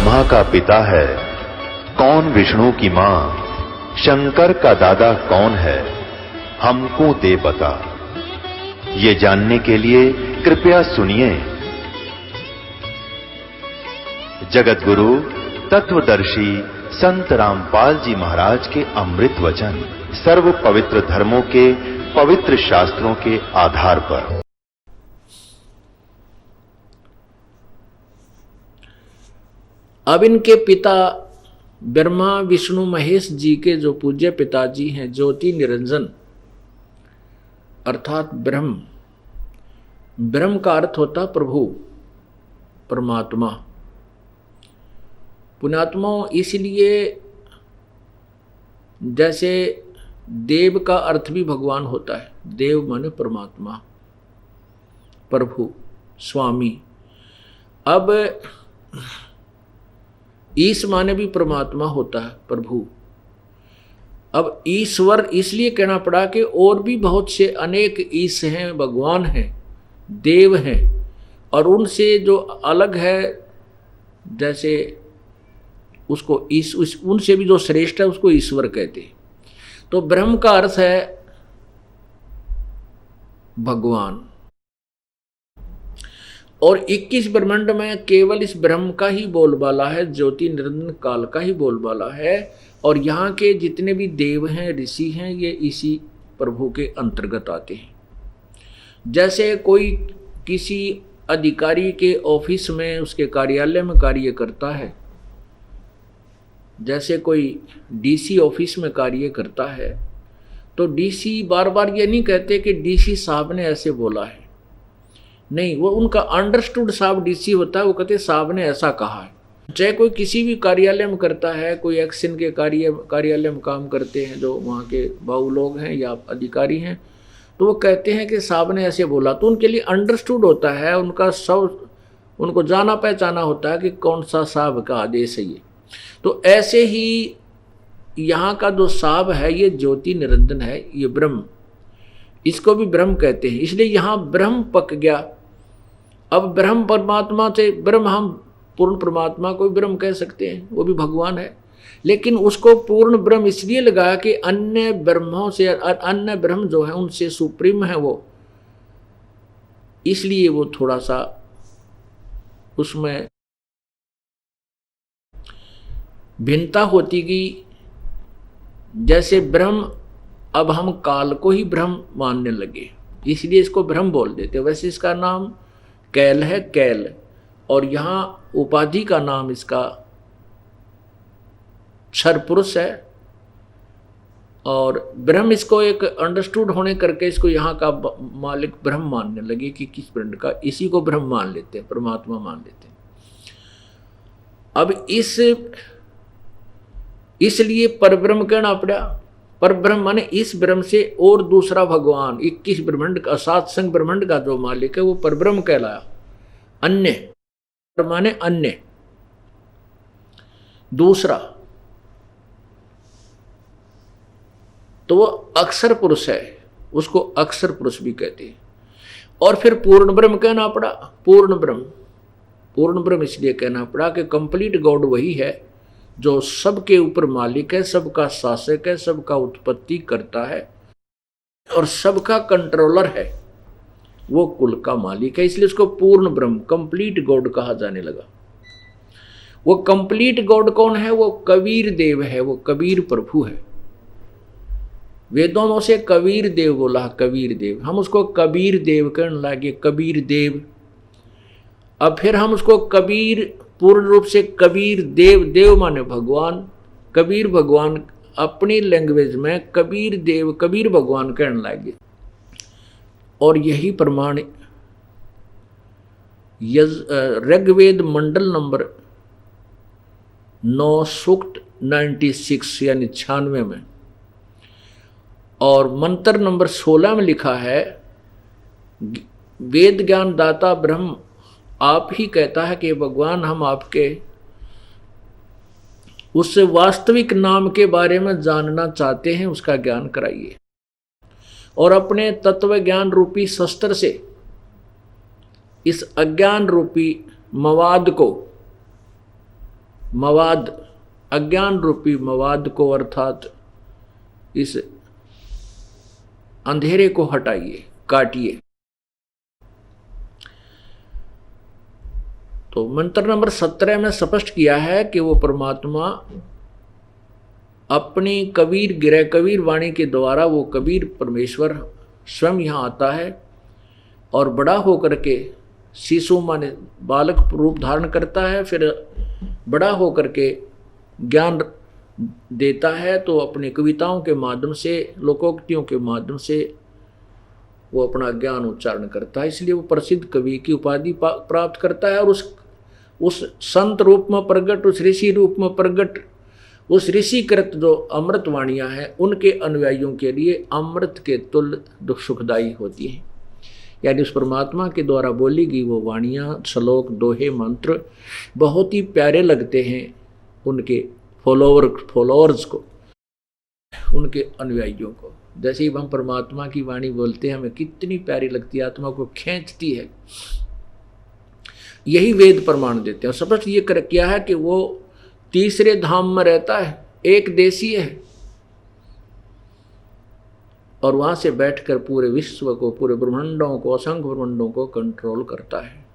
ब्रह्मा का पिता है, कौन विष्णु की मां, शंकर का दादा कौन है, हमको दे बता। ये जानने के लिए कृपया सुनिए। जगत गुरु तत्वदर्शी संत रामपाल जी महाराज के अमृत वचन सर्व पवित्र धर्मों के पवित्र शास्त्रों के आधार पर। अब इनके पिता ब्रह्मा विष्णु महेश जी के जो पूज्य पिताजी हैं ज्योति निरंजन अर्थात ब्रह्म। ब्रह्म का अर्थ होता प्रभु परमात्मा। पुण्यात्मा इसलिए जैसे देव का अर्थ भी भगवान होता है, देव माने परमात्मा, प्रभु, स्वामी। अब ईश माने भी परमात्मा होता है, प्रभु। अब ईश्वर इसलिए कहना पड़ा कि और भी बहुत से अनेक ईश हैं, भगवान हैं, देव हैं, और उनसे जो अलग है जैसे उसको उनसे भी जो श्रेष्ठ है उसको ईश्वर कहते हैं। तो ब्रह्म का अर्थ है भगवान। और 21 ब्रह्मांड में केवल इस ब्रह्म का ही बोलबाला है, ज्योति निरंजन काल का ही बोलबाला है। और यहाँ के जितने भी देव हैं, ऋषि हैं, ये इसी प्रभु के अंतर्गत आते हैं। जैसे कोई किसी अधिकारी के ऑफिस में, उसके कार्यालय में कार्य करता है, जैसे कोई डीसी ऑफिस में कार्य करता है, तो डीसी बार बार ये नहीं कहते कि डीसी साहब ने ऐसे बोला है, नहीं, वो उनका अंडरस्टूड साहब डीसी होता है, वो कहते साहब ने ऐसा कहा है। चाहे कोई किसी भी कार्यालय में करता है, कोई एक्शन के कार्यालय में काम करते हैं जो वहाँ के बाबू लोग हैं या अधिकारी हैं, तो वो कहते हैं कि साहब ने ऐसे बोला, तो उनके लिए अंडरस्टूड होता है, उनका सब उनको जाना पहचाना होता है कि कौन सा साहब का आदेश है ये। तो ऐसे ही यहाँ का जो साहब है ये ज्योति निरंजन है, ये ब्रह्म, इसको भी ब्रह्म कहते हैं। इसलिए यहाँ ब्रह्म पक गया। अब ब्रह्म परमात्मा से ब्रह्म, हम पूर्ण परमात्मा को भी ब्रह्म कह सकते हैं, वो भी भगवान है, लेकिन उसको पूर्ण ब्रह्म इसलिए लगाया कि अन्य ब्रह्मों से, अन्य ब्रह्म जो है उनसे सुप्रीम है वो, इसलिए वो थोड़ा सा उसमें भिन्नता होती गई। जैसे ब्रह्म, अब हम काल को ही ब्रह्म मानने लगे, इसलिए इसको ब्रह्म बोल देते। वैसे इसका नाम कैल है, कैल, और यहाँ उपाधि का नाम इसका क्षर पुरुष है। और ब्रह्म इसको एक अंडरस्टूड होने करके इसको यहाँ का मालिक ब्रह्म मानने लगे कि किस ब्रह्म का, इसी को ब्रह्म मान लेते हैं, परमात्मा मान लेते हैं। अब इसलिए परब्रह्म कहना पड़ा। परब्रह्म माने इस ब्रह्म से और दूसरा भगवान, 21 ब्रह्मांड का, 7 संग ब्रह्मांड का जो मालिक है वो परब्रह्म कहलाया। अन्य माने अन्य, दूसरा, तो वो अक्षर पुरुष है, उसको अक्षर पुरुष भी कहते हैं। और फिर पूर्ण ब्रह्म कहना पड़ा। पूर्ण ब्रह्म इसलिए कहना पड़ा कि कंप्लीट गॉड वही है जो सबके ऊपर मालिक है, सबका शासक है, सबका उत्पत्ति करता है और सबका कंट्रोलर है, वो कुल का मालिक है। इसलिए उसको पूर्ण ब्रह्म, कंप्लीट गॉड कहा जाने लगा। वो कंप्लीट गॉड कौन है? वो कबीर देव है, वो कबीर प्रभु है। वेदों में से कबीर देव बोला, कबीर देव, हम उसको कबीर देव कहने लगे, कबीर देव। अब फिर हम उसको कबीर, पूर्ण रूप से कबीर देव, देव माने भगवान, कबीर भगवान, अपनी लैंग्वेज में कबीर देव, कबीर भगवान कहने लगे। और यही प्रमाण ऋग्वेद मंडल नंबर 9 सूक्त 96 यानी 96 में, और मंत्र नंबर 16 में लिखा है, वेद ज्ञान दाता ब्रह्म आप ही कहता है कि भगवान हम आपके उस वास्तविक नाम के बारे में जानना चाहते हैं, उसका ज्ञान कराइए। और अपने तत्व ज्ञान रूपी शस्त्र से इस अज्ञान रूपी मवाद को मवाद, अज्ञान रूपी मवाद को अर्थात इस अंधेरे को हटाइए, काटिए। तो मंत्र नंबर 17 में स्पष्ट किया है कि वो परमात्मा अपनी कबीर वाणी के द्वारा, वो कबीर परमेश्वर स्वयं यहाँ आता है और बड़ा होकर के शिशु माने बालक रूप धारण करता है, फिर बड़ा होकर के ज्ञान देता है। तो अपनी कविताओं के माध्यम से, लोकोक्तियों के माध्यम से वो अपना ज्ञान उच्चारण करता है, इसलिए वो प्रसिद्ध कवि की उपाधि प्राप्त करता है। और उस संत रूप में प्रगट, उस ऋषि रूप में प्रगट, उस ऋषिकृत जो अमृत वाणियाँ हैं उनके अनुयायियों के लिए अमृत के तुल्य सुखदायी होती हैं। यानी उस परमात्मा के द्वारा बोली गई वो वाणियाँ, श्लोक, दोहे, मंत्र बहुत ही प्यारे लगते हैं उनके फॉलोअर्स को, उनके अनुयायियों को। जैसे ही हम परमात्मा की वाणी बोलते हैं हमें कितनी प्यारी लगती है, आत्मा को खींचती है। यही वेद प्रमाण देते हैं। और स्पष्ट ये किया है कि वो तीसरे धाम में रहता है, एक देशी है, और वहां से बैठकर पूरे विश्व को, पूरे ब्रह्मांडों को, असंख्य ब्रह्मांडों को कंट्रोल करता है।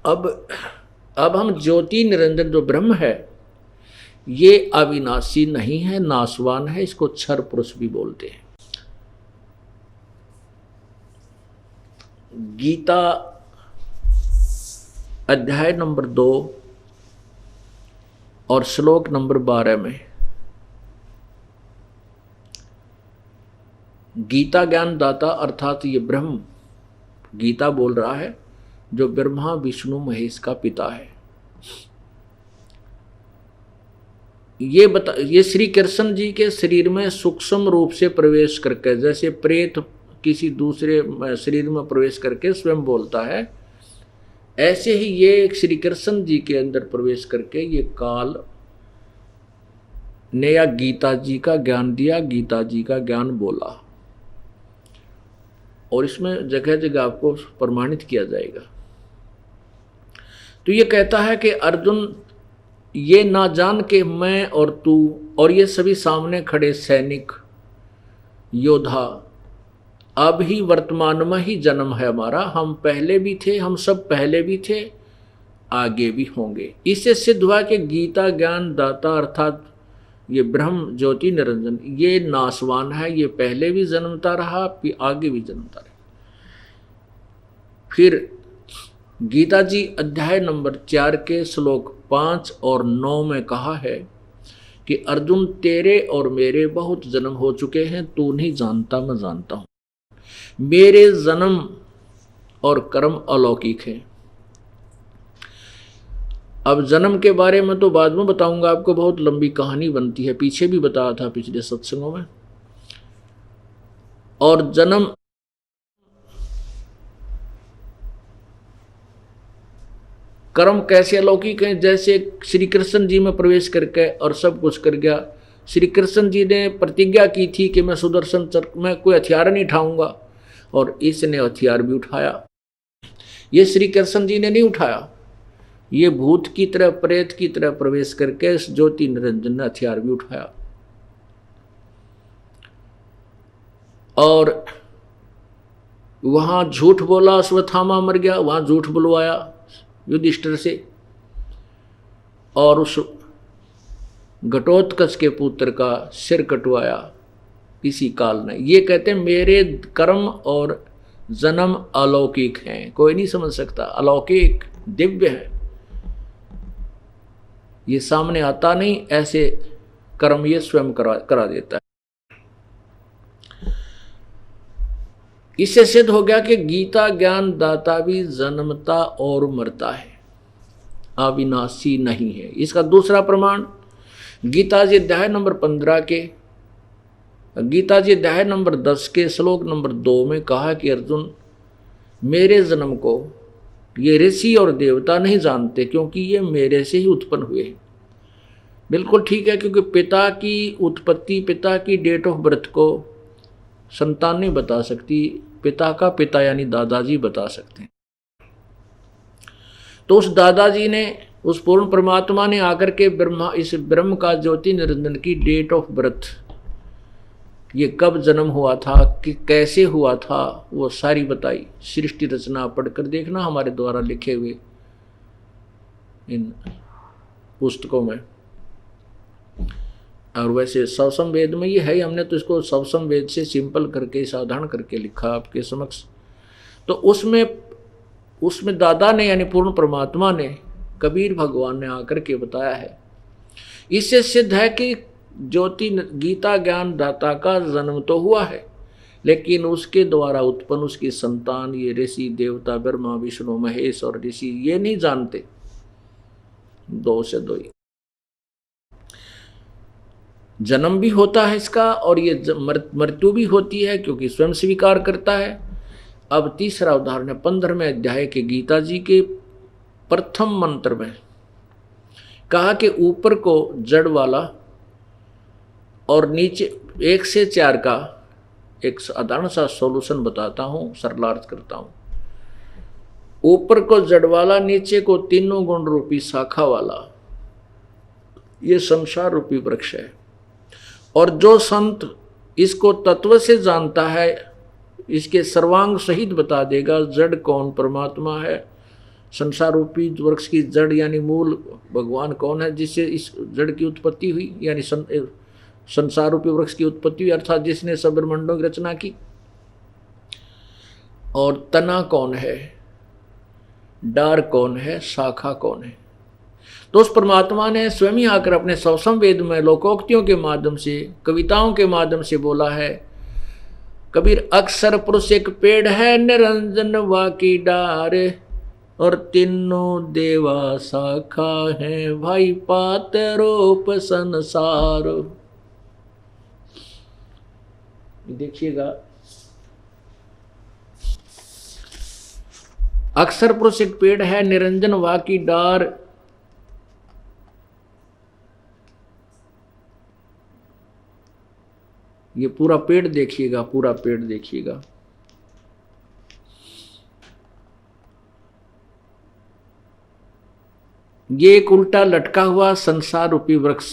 अब हम ज्योति निरंजन जो ब्रह्म है ये अविनाशी नहीं है, नाशवान है, इसको क्षर पुरुष भी बोलते हैं। गीता अध्याय नंबर 2 और श्लोक नंबर 12 में गीता ज्ञान दाता अर्थात ये ब्रह्म गीता बोल रहा है, जो ब्रह्मा विष्णु महेश का पिता है। ये श्री कृष्ण जी के शरीर में सूक्ष्म रूप से प्रवेश करके, जैसे प्रेत किसी दूसरे शरीर में प्रवेश करके स्वयं बोलता है, ऐसे ही ये श्री कृष्ण जी के अंदर प्रवेश करके ये काल ने या गीता जी का ज्ञान दिया, गीता जी का ज्ञान बोला। और इसमें जगह जगह आपको प्रमाणित किया जाएगा। तो ये कहता है कि अर्जुन, ये ना जान के मैं और तू और ये सभी सामने खड़े सैनिक योद्धा, अब ही वर्तमान में ही जन्म है हमारा, हम पहले भी थे, हम सब पहले भी थे, आगे भी होंगे। इससे सिद्ध हुआ कि गीता ज्ञान दाता अर्थात ये ब्रह्म ज्योति निरंजन ये नाशवान है, ये पहले भी जन्मता रहा, आगे भी जन्मता रहा। फिर गीता जी अध्याय नंबर 4 के श्लोक 5 और 9 में कहा है कि अर्जुन, तेरे और मेरे बहुत जन्म हो चुके हैं, तू नहीं जानता, मैं जानता हूं। मेरे जन्म और कर्म अलौकिक हैं। अब जन्म के बारे में तो बाद में बताऊंगा आपको, बहुत लंबी कहानी बनती है, पीछे भी बताया था पिछले सत्संगों में। और जन्म कर्म कैसे अलौकिक हैं, जैसे श्री कृष्ण जी में प्रवेश करके और सब कुछ कर गया। श्री कृष्ण जी ने प्रतिज्ञा की थी कि मैं सुदर्शन चक्र में कोई हथियार नहीं उठाऊंगा, और इसने हथियार भी उठाया। ये श्री कृष्ण जी ने नहीं उठाया, ये भूत की तरह, प्रेत की तरह प्रवेश करके इस ज्योति निरंजन ने हथियार भी उठाया। और वहां झूठ बोला, अश्वत्थामा मर गया, वहां झूठ बुलवाया युधिष्ठिर से, और उस घटोत्कच के पुत्र का सिर कटवाया इसी काल ने। ये कहते हैं मेरे कर्म और जन्म अलौकिक हैं, कोई नहीं समझ सकता, अलौकिक दिव्य है, ये सामने आता नहीं, ऐसे कर्म ये स्वयं करा देता है। इससे सिद्ध हो गया कि गीता ज्ञान दाता भी जन्मता और मरता है, अविनाशी नहीं है। इसका दूसरा प्रमाण गीता जी अध्याय नंबर 15 के, गीता जी अध्याय नंबर 10 के श्लोक नंबर 2 में कहा कि अर्जुन, मेरे जन्म को ये ऋषि और देवता नहीं जानते, क्योंकि ये मेरे से ही उत्पन्न हुए हैं। बिल्कुल ठीक है, क्योंकि पिता की उत्पत्ति, पिता की डेट ऑफ बर्थ को संतान नहीं बता सकती, पिता का पिता यानी दादाजी बता सकते हैं। तो उस दादाजी ने, उस पूर्ण परमात्मा ने आकर के इस ब्रह्म का ज्योति निरंजन की डेट ऑफ बर्थ, ये कब जन्म हुआ था, कि कैसे हुआ था, वो सारी बताई। सृष्टि रचना पढ़कर देखना हमारे द्वारा लिखे हुए इन पुस्तकों में। और वैसे सवसम वेद में ये है, हमने तो इसको सवसम वेद से सिंपल करके साधारण करके लिखा आपके समक्ष। तो उसमें दादा ने यानी पूर्ण परमात्मा ने, कबीर भगवान ने आकर के बताया है। इससे सिद्ध है कि ज्योति गीता ज्ञान दाता का जन्म तो हुआ है, लेकिन उसके द्वारा उत्पन्न उसकी संतान ये ऋषि देवता ब्रह्मा विष्णु महेश और ऋषि ये नहीं जानते। दो से दो ही जन्म भी होता है इसका, और ये मृत्यु भी होती है, क्योंकि स्वयं स्वीकार करता है। अब तीसरा उदाहरण है 15वें अध्याय के गीता जी के प्रथम मंत्र में कहा कि ऊपर को जड़ वाला और नीचे 1 से 4 का एक साधारण सा सॉल्यूशन बताता हूं, सरलार्थ करता हूं। ऊपर को जड़ वाला, नीचे को तीनों गुण रूपी शाखा वाला, ये संसार रूपी वृक्ष है। और जो संत इसको तत्व से जानता है, इसके सर्वांग सहित बता देगा जड़ कौन परमात्मा है, संसार रूपी वृक्ष की जड़ यानी मूल भगवान कौन है, जिससे इस जड़ की उत्पत्ति हुई, यानी संसार रूपी वृक्ष की उत्पत्ति हुई, अर्थात जिसने सब ब्रह्मांडों की रचना की। और तना कौन है, डार कौन है, शाखा कौन है। तो उस परमात्मा ने स्वयं ही आकर अपने सवसम वेद में लोकोक्तियों के माध्यम से, कविताओं के माध्यम से बोला है। कबीर अक्षर पुरुष एक पेड़ है, निरंजन वा की डार, और तीनों देवा शाखा है, भाई पात रूप संसार। देखिएगा, अक्षर पुरुष एक पेड़ है, निरंजन वा की डार, ये पूरा पेड़ देखिएगा, पूरा पेड़ देखिएगा। ये एक उल्टा लटका हुआ संसार रूपी वृक्ष,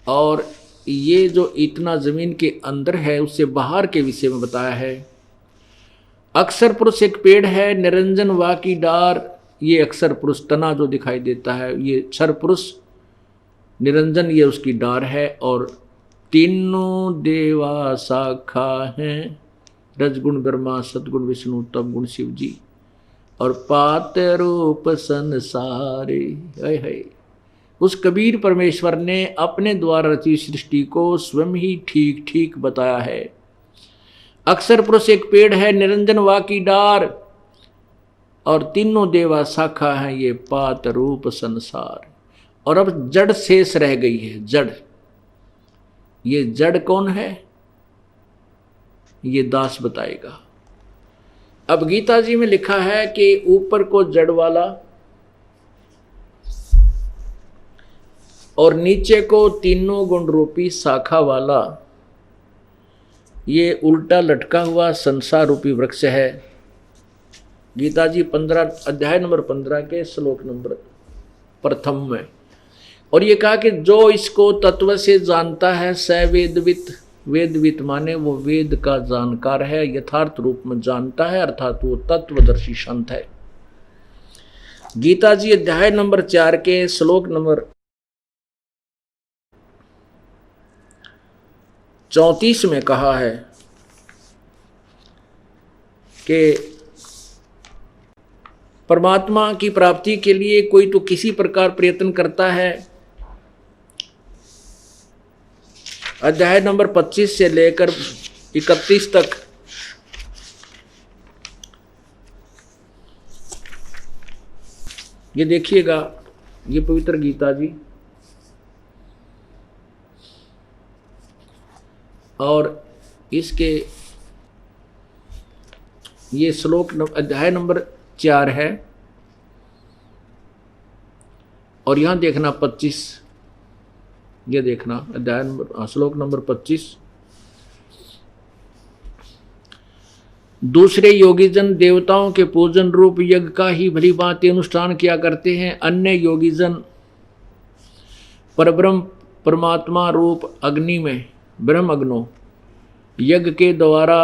और ये जो इतना जमीन के अंदर है उससे बाहर के विषय में बताया है। अक्षर पुरुष एक पेड़ है, निरंजन वा की डार, ये अक्षर पुरुष तना जो दिखाई देता है, ये क्षर पुरुष, निरंजन ये उसकी डार है। और तीनों देवा शाखा हैं, रजगुण ब्रह्मा, सतगुण विष्णु, तम गुण शिव जी, और पात रूप संसारे। है उस कबीर परमेश्वर ने अपने द्वारा रची सृष्टि को स्वयं ही ठीक ठीक बताया है। अक्षर पुरुष एक पेड़ है, निरंजन वा की डार, और तीनों देवा शाखा हैं, ये पात रूप संसार। और अब जड़ शेष रह गई है, जड़। ये जड़ कौन है, ये दास बताएगा। अब गीता जी में लिखा है कि ऊपर को जड़ वाला और नीचे को तीनों गुण रूपी शाखा वाला, ये उल्टा लटका हुआ संसार रूपी वृक्ष है। गीता जी 15 अध्याय नंबर 15 के श्लोक नंबर प्रथम में। और ये कहा कि जो इसको तत्व से जानता है स वेदवित, वेदवित माने वो वेद का जानकार है, यथार्थ रूप में जानता है, अर्थात वो तत्वदर्शी संत है। गीता जी अध्याय नंबर 4 के श्लोक नंबर 34 में कहा है कि परमात्मा की प्राप्ति के लिए कोई तो किसी प्रकार प्रयत्न करता है। अध्याय नंबर 25 से लेकर 31 तक ये देखिएगा, ये पवित्र गीता जी। और इसके ये श्लोक अध्याय नंबर 4 है, और यहां देखना 25, ये देखना अध्याय नंबर श्लोक नंबर 25। दूसरे योगीजन देवताओं के पूजन रूप यज्ञ का ही भली भांति अनुष्ठान किया करते हैं। अन्य योगीजन परब्रह्म परमात्मा रूप अग्नि में ब्रह्म अग्नो यज्ञ के द्वारा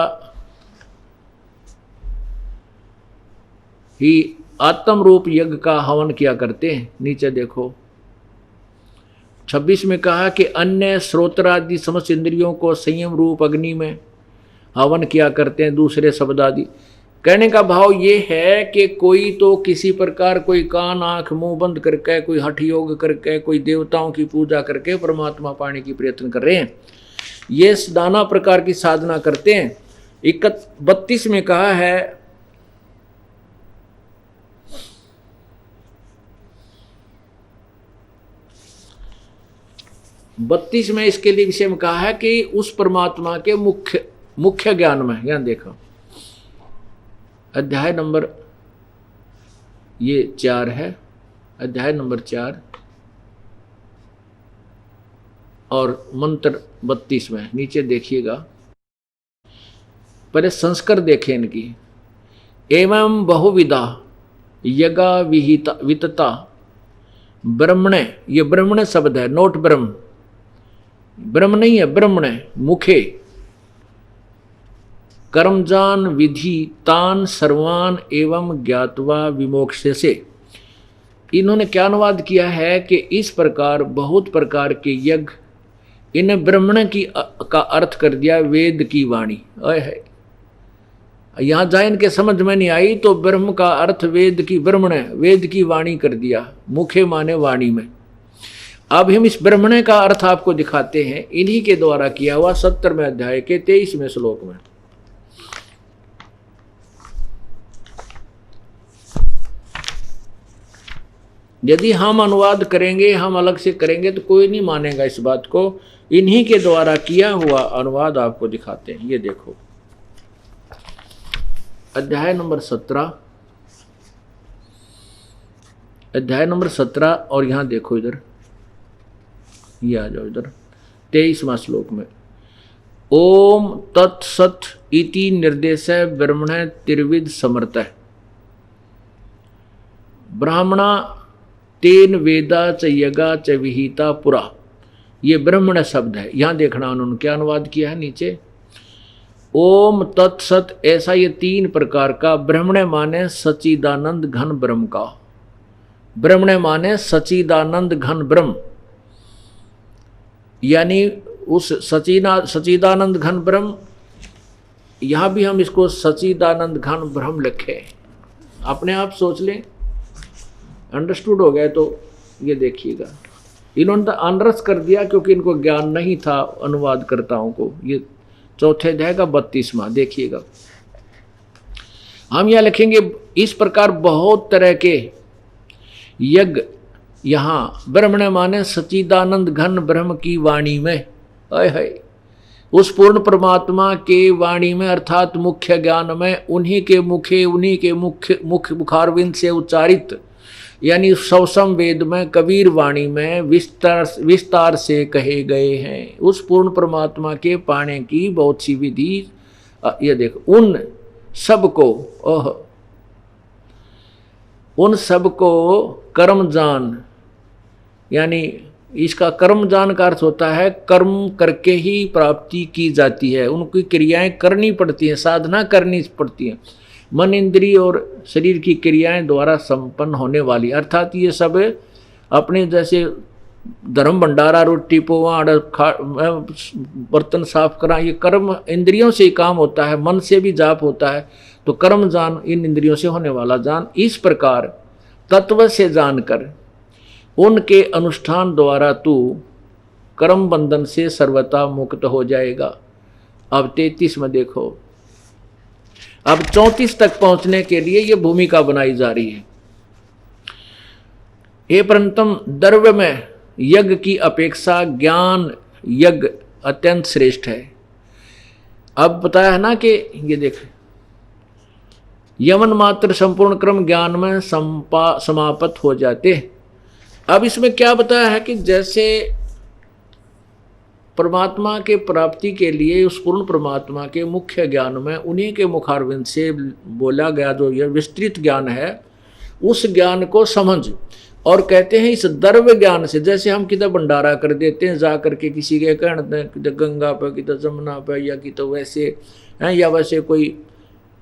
ही आत्म रूप यज्ञ का हवन किया करते हैं। नीचे देखो 26 में कहा कि अन्य श्रोत्रादि समस्त इंद्रियों को संयम रूप अग्नि में हवन किया करते हैं। दूसरे शब्द आदि कहने का भाव ये है कि कोई तो किसी प्रकार कोई कान आंख मुंह बंद करके, कोई हठ योग करके, कोई देवताओं की पूजा करके परमात्मा पाने की प्रयत्न कर रहे हैं। ये नाना प्रकार की साधना करते हैं। 32 में कहा है बत्तीस में इसके लिए विषय में कहा है कि उस परमात्मा के मुख्य ज्ञान में, यहां देखो अध्याय नंबर ये 4 है, अध्याय नंबर 4 और मंत्र 32 में नीचे देखिएगा। पहले संस्कार देखें इनकी। एवं बहुविधा यगा विहिता वितता ब्रह्मणे, ये ब्रह्मणे शब्द है, नोट ब्रह्म, ब्रह्म नहीं है, ब्रह्मणे मुखे कर्मजान विधि तान सर्वान एवं ज्ञातवा विमोक्ष से। इन्होंने क्या अनुवाद किया है कि इस प्रकार बहुत प्रकार के यज्ञ, इन ब्रह्मण की का अर्थ कर दिया वेद की वाणी। है यहाँ जहाँ इनके समझ में नहीं आई तो ब्रह्म का अर्थ वेद की, ब्रह्मण वेद की वाणी कर दिया, मुखे माने वाणी में। अब हम इस ब्रह्मण का अर्थ आपको दिखाते हैं इन्हीं के द्वारा किया हुआ 70वें अध्याय के 23वें श्लोक में। यदि हम अनुवाद करेंगे, हम अलग से करेंगे तो कोई नहीं मानेगा इस बात को। इन्हीं के द्वारा किया हुआ अनुवाद आपको दिखाते हैं। ये देखो अध्याय नंबर 17, अध्याय नंबर 17 और यहां देखो इधर, ये आ जाओ इधर 23वां श्लोक में। ओम तत्सत इति निर्देश ब्रह्मण त्रिविध समर्थ ब्राह्मणा तेन वेदा च यगा च विहिता पुरा। ये ब्रह्मण शब्द है। यहां देखना उन्होंने क्या अनुवाद किया है नीचे। ओम तत्सत, ऐसा ये 3 प्रकार का। ब्रह्मण माने सच्चिदानंद घन ब्रह्म का, ब्रह्मण माने सच्चिदानंद घन ब्रह्म, यानी उस सच्चिदानंद घन ब्रह्म। यहां भी हम इसको सच्चिदानंद घन ब्रह्म लिखे, अपने आप सोच लें। अंडरस्टूड हो गया तो ये देखिएगा। इन्होंने तो अनरस कर दिया क्योंकि इनको ज्ञान नहीं था अनुवादकर्ताओं को। ये चौथे अध्याय का 32वां देखिएगा। हम यह लिखेंगे इस प्रकार बहुत तरह के यज्ञ यहां ब्रह्मण माने सच्चिदानंद घन ब्रह्म की वाणी में, है उस पूर्ण परमात्मा के वाणी में अर्थात मुख्य ज्ञान में, उन्हीं के मुखे, उन्हीं के मुख्य मुखारविंद से उच्चारित, यानी सवसम वेद में कबीर वाणी में विस्तार से कहे गए हैं। उस पूर्ण परमात्मा के पाने की बहुत सी विधि। ये देखो उन सबको कर्म जान, यानी इसका कर्म जान का अर्थ होता है कर्म करके ही प्राप्ति की जाती है। उनकी क्रियाएं करनी पड़ती हैं, साधना करनी पड़ती है, मन इंद्रिय और शरीर की क्रियाएं द्वारा संपन्न होने वाली। अर्थात ये सब अपने जैसे धर्म भंडारा, रोटी पोवा, बर्तन साफ करा, ये कर्म इंद्रियों से ही काम होता है, मन से भी जाप होता है। तो कर्म जान इन इंद्रियों से होने वाला जान। इस प्रकार तत्व से जानकर उनके अनुष्ठान द्वारा तू कर्म बंधन से सर्वथा मुक्त हो जाएगा। अब 33 में देखो, अब 34 तक पहुंचने के लिए यह भूमिका बनाई जा रही है। हे परंतम, द्रव्य में यज्ञ की अपेक्षा ज्ञान यज्ञ अत्यंत श्रेष्ठ है। अब बताया है ना कि ये देख, यमन मात्र संपूर्ण क्रम ज्ञान में समाप्त हो जाते। अब इसमें क्या बताया है कि जैसे परमात्मा के प्राप्ति के लिए उस पूर्ण परमात्मा के मुख्य ज्ञान में उन्हीं के मुखारविंद से बोला गया जो यह विस्तृत ज्ञान है, उस ज्ञान को समझ। और कहते हैं इस द्रव्य ज्ञान से, जैसे हम किधर भंडारा कर देते हैं जा करके किसी के कहने किधर गंगा पर किधर जमुना पर या कि तो वैसे हैं, या वैसे कोई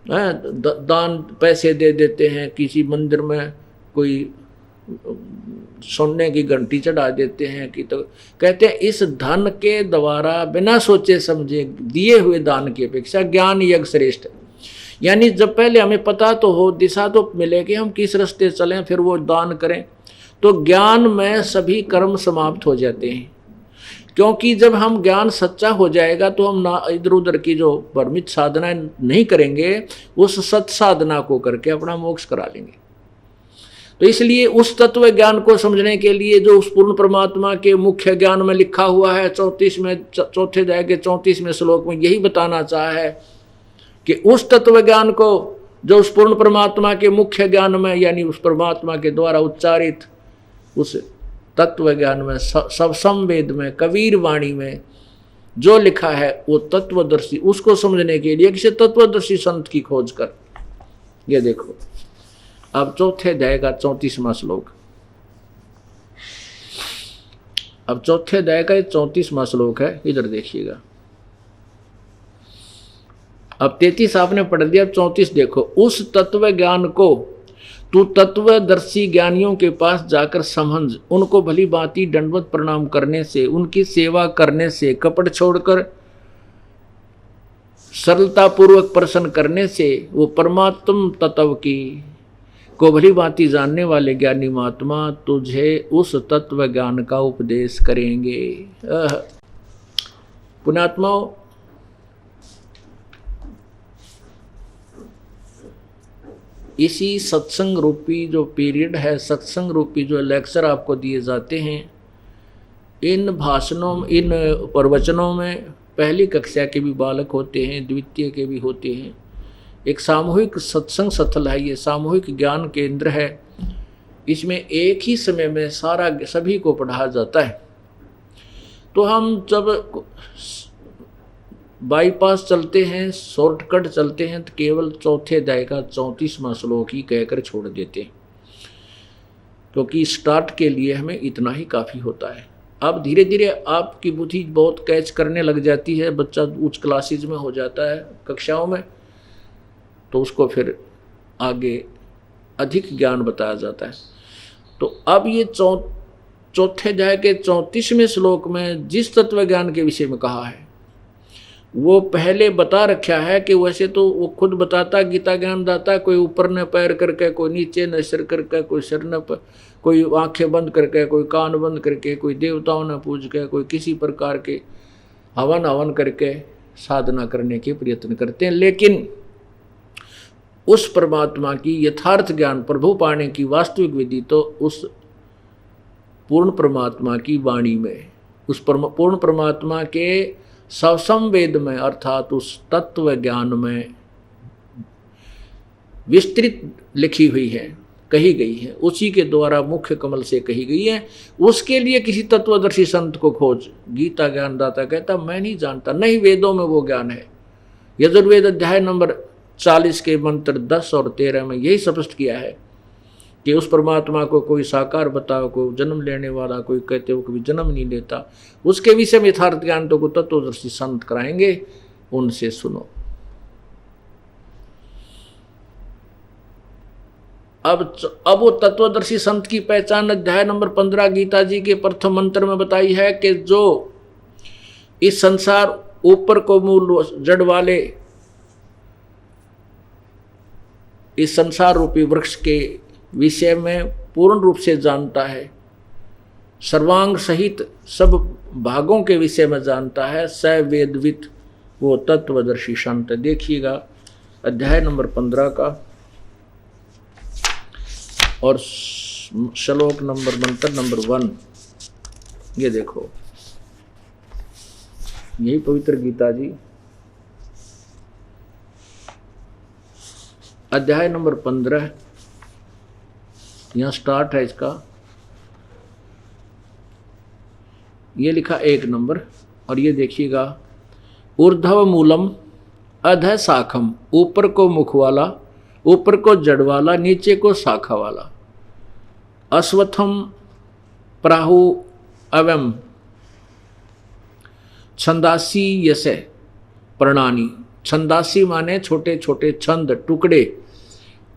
दान पैसे दे देते हैं किसी मंदिर में, कोई सोने की घंटी चढ़ा देते हैं कि तो कहते हैं इस धन के द्वारा बिना सोचे समझे दिए हुए दान की अपेक्षा ज्ञान यज्ञ श्रेष्ठ है। यानी जब पहले हमें पता तो हो, दिशा तो मिले कि हम किस रास्ते चलें, फिर वो दान करें, तो ज्ञान में सभी कर्म समाप्त हो जाते हैं। क्योंकि जब हम ज्ञान सच्चा हो जाएगा तो हम ना इधर उधर की जो भ्रमित साधना नहीं करेंगे, उस सत साधना को करके अपना मोक्ष करा लेंगे। तो इसलिए उस तत्व ज्ञान को समझने के लिए जो उस पूर्ण परमात्मा के मुख्य ज्ञान में लिखा हुआ है, 34 में चौथे अध्याय के 34वें श्लोक में यही बताना चाहा है कि उस तत्व ज्ञान को जो उस पूर्ण परमात्मा के मुख्य ज्ञान में, यानी उस परमात्मा के द्वारा उच्चारित उस तत्व ज्ञान में, सब संवेद में, कबीर वाणी में जो लिखा है वो तत्वदर्शी, उसको समझने के लिए किसी तत्वदर्शी संत की खोज कर। ये देखो अब चौथे अध्याय का 34वां श्लोक, अब चौथे अध्याय का 34वां श्लोक है, इधर देखिएगा। अब 33 आपने पढ़ दिया, अब 34 देखो। उस तत्व ज्ञान को तू तत्वदर्शी ज्ञानियों के पास जाकर समझ, उनको भली भांति दंडवत प्रणाम करने से, उनकी सेवा करने से, कपट छोड़कर सरलता पूर्वक प्रसन्न करने से वो परमात्म तत्व की को भली भांति जानने वाले ज्ञानी महात्मा तुझे उस तत्व ज्ञान का उपदेश करेंगे। पुण्यात्माओं, इसी सत्संग रूपी जो पीरियड है, सत्संग रूपी जो लेक्चर आपको दिए जाते हैं, इन भाषणों, इन प्रवचनों में पहली कक्षा के भी बालक होते हैं, द्वितीय के भी होते हैं। एक सामूहिक सत्संग स्थल है, ये सामूहिक ज्ञान केंद्र है। इसमें एक ही समय में सभी को पढ़ाया जाता है। तो हम जब बाईपास चलते हैं, शॉर्टकट चलते हैं, तो केवल चौथे अध्याय का 34वां श्लोक ही कहकर छोड़ देते हैं, क्योंकि स्टार्ट के लिए हमें इतना ही काफ़ी होता है। अब धीरे धीरे आपकी बुद्धि बहुत कैच करने लग जाती है, बच्चा उच्च क्लासेज में हो जाता है, कक्षाओं में, तो उसको फिर आगे अधिक ज्ञान बताया जाता है। तो अब ये चौथे अध्याय के 34वें श्लोक में जिस तत्व ज्ञान के विषय में कहा है वो पहले बता रखा है कि वैसे तो वो खुद बताता, गीता ज्ञान दाता, कोई ऊपर न पैर करके, कोई नीचे न सिर करके, कोई सिर न कोई आंखें बंद करके, कोई कान बंद करके, कोई देवताओं न पूज के, कोई किसी प्रकार के हवन करके साधना करने के प्रयत्न करते हैं। लेकिन उस परमात्मा की यथार्थ ज्ञान, प्रभु पाने की वास्तविक विधि तो उस पूर्ण परमात्मा की वाणी में, उस पूर्ण परमात्मा के सवसंवेद में, अर्थात उस तत्व ज्ञान में विस्तृत लिखी हुई है, कही गई है, उसी के द्वारा मुख्य कमल से कही गई है। उसके लिए किसी तत्वदर्शी संत को खोज। गीता ज्ञान दाता कहता मैं नहीं जानता, नहीं, वेदों में वो ज्ञान है। यजुर्वेद अध्याय नंबर 40 के मंत्र 10 और 13 में यही स्पष्ट किया है कि उस परमात्मा को कोई साकार बताओ, कोई जन्म लेने वाला, कोई कहते हो कभी जन्म नहीं लेता। उसके विषय में यथार्थ ज्ञान तो को तत्वदर्शी संत कराएंगे, उनसे सुनो। अब वो तत्वदर्शी संत की पहचान अध्याय नंबर 15 गीता जी के प्रथम मंत्र में बताई है कि जो इस संसार ऊपर को मूल जड़ वाले इस संसार रूपी वृक्ष के विषय में पूर्ण रूप से जानता है, सर्वांग सहित सब भागों के विषय में जानता है, स वेदवित वो तत्वदर्शी संत। देखिएगा अध्याय नंबर 15 का और श्लोक नंबर मंत्र नंबर 1, ये देखो, यही पवित्र गीता जी अध्याय नंबर 15, यहाँ स्टार्ट है इसका, ये लिखा 1 नंबर, और ये देखिएगा, ऊर्ध्व मूलम अधः शाखम, ऊपर को मुख वाला, ऊपर को जड़ वाला, नीचे को शाखा वाला। अश्वत्थम प्राहु अवम छंदासी यसे प्रणानी। छंदासी माने छोटे छोटे छंद टुकड़े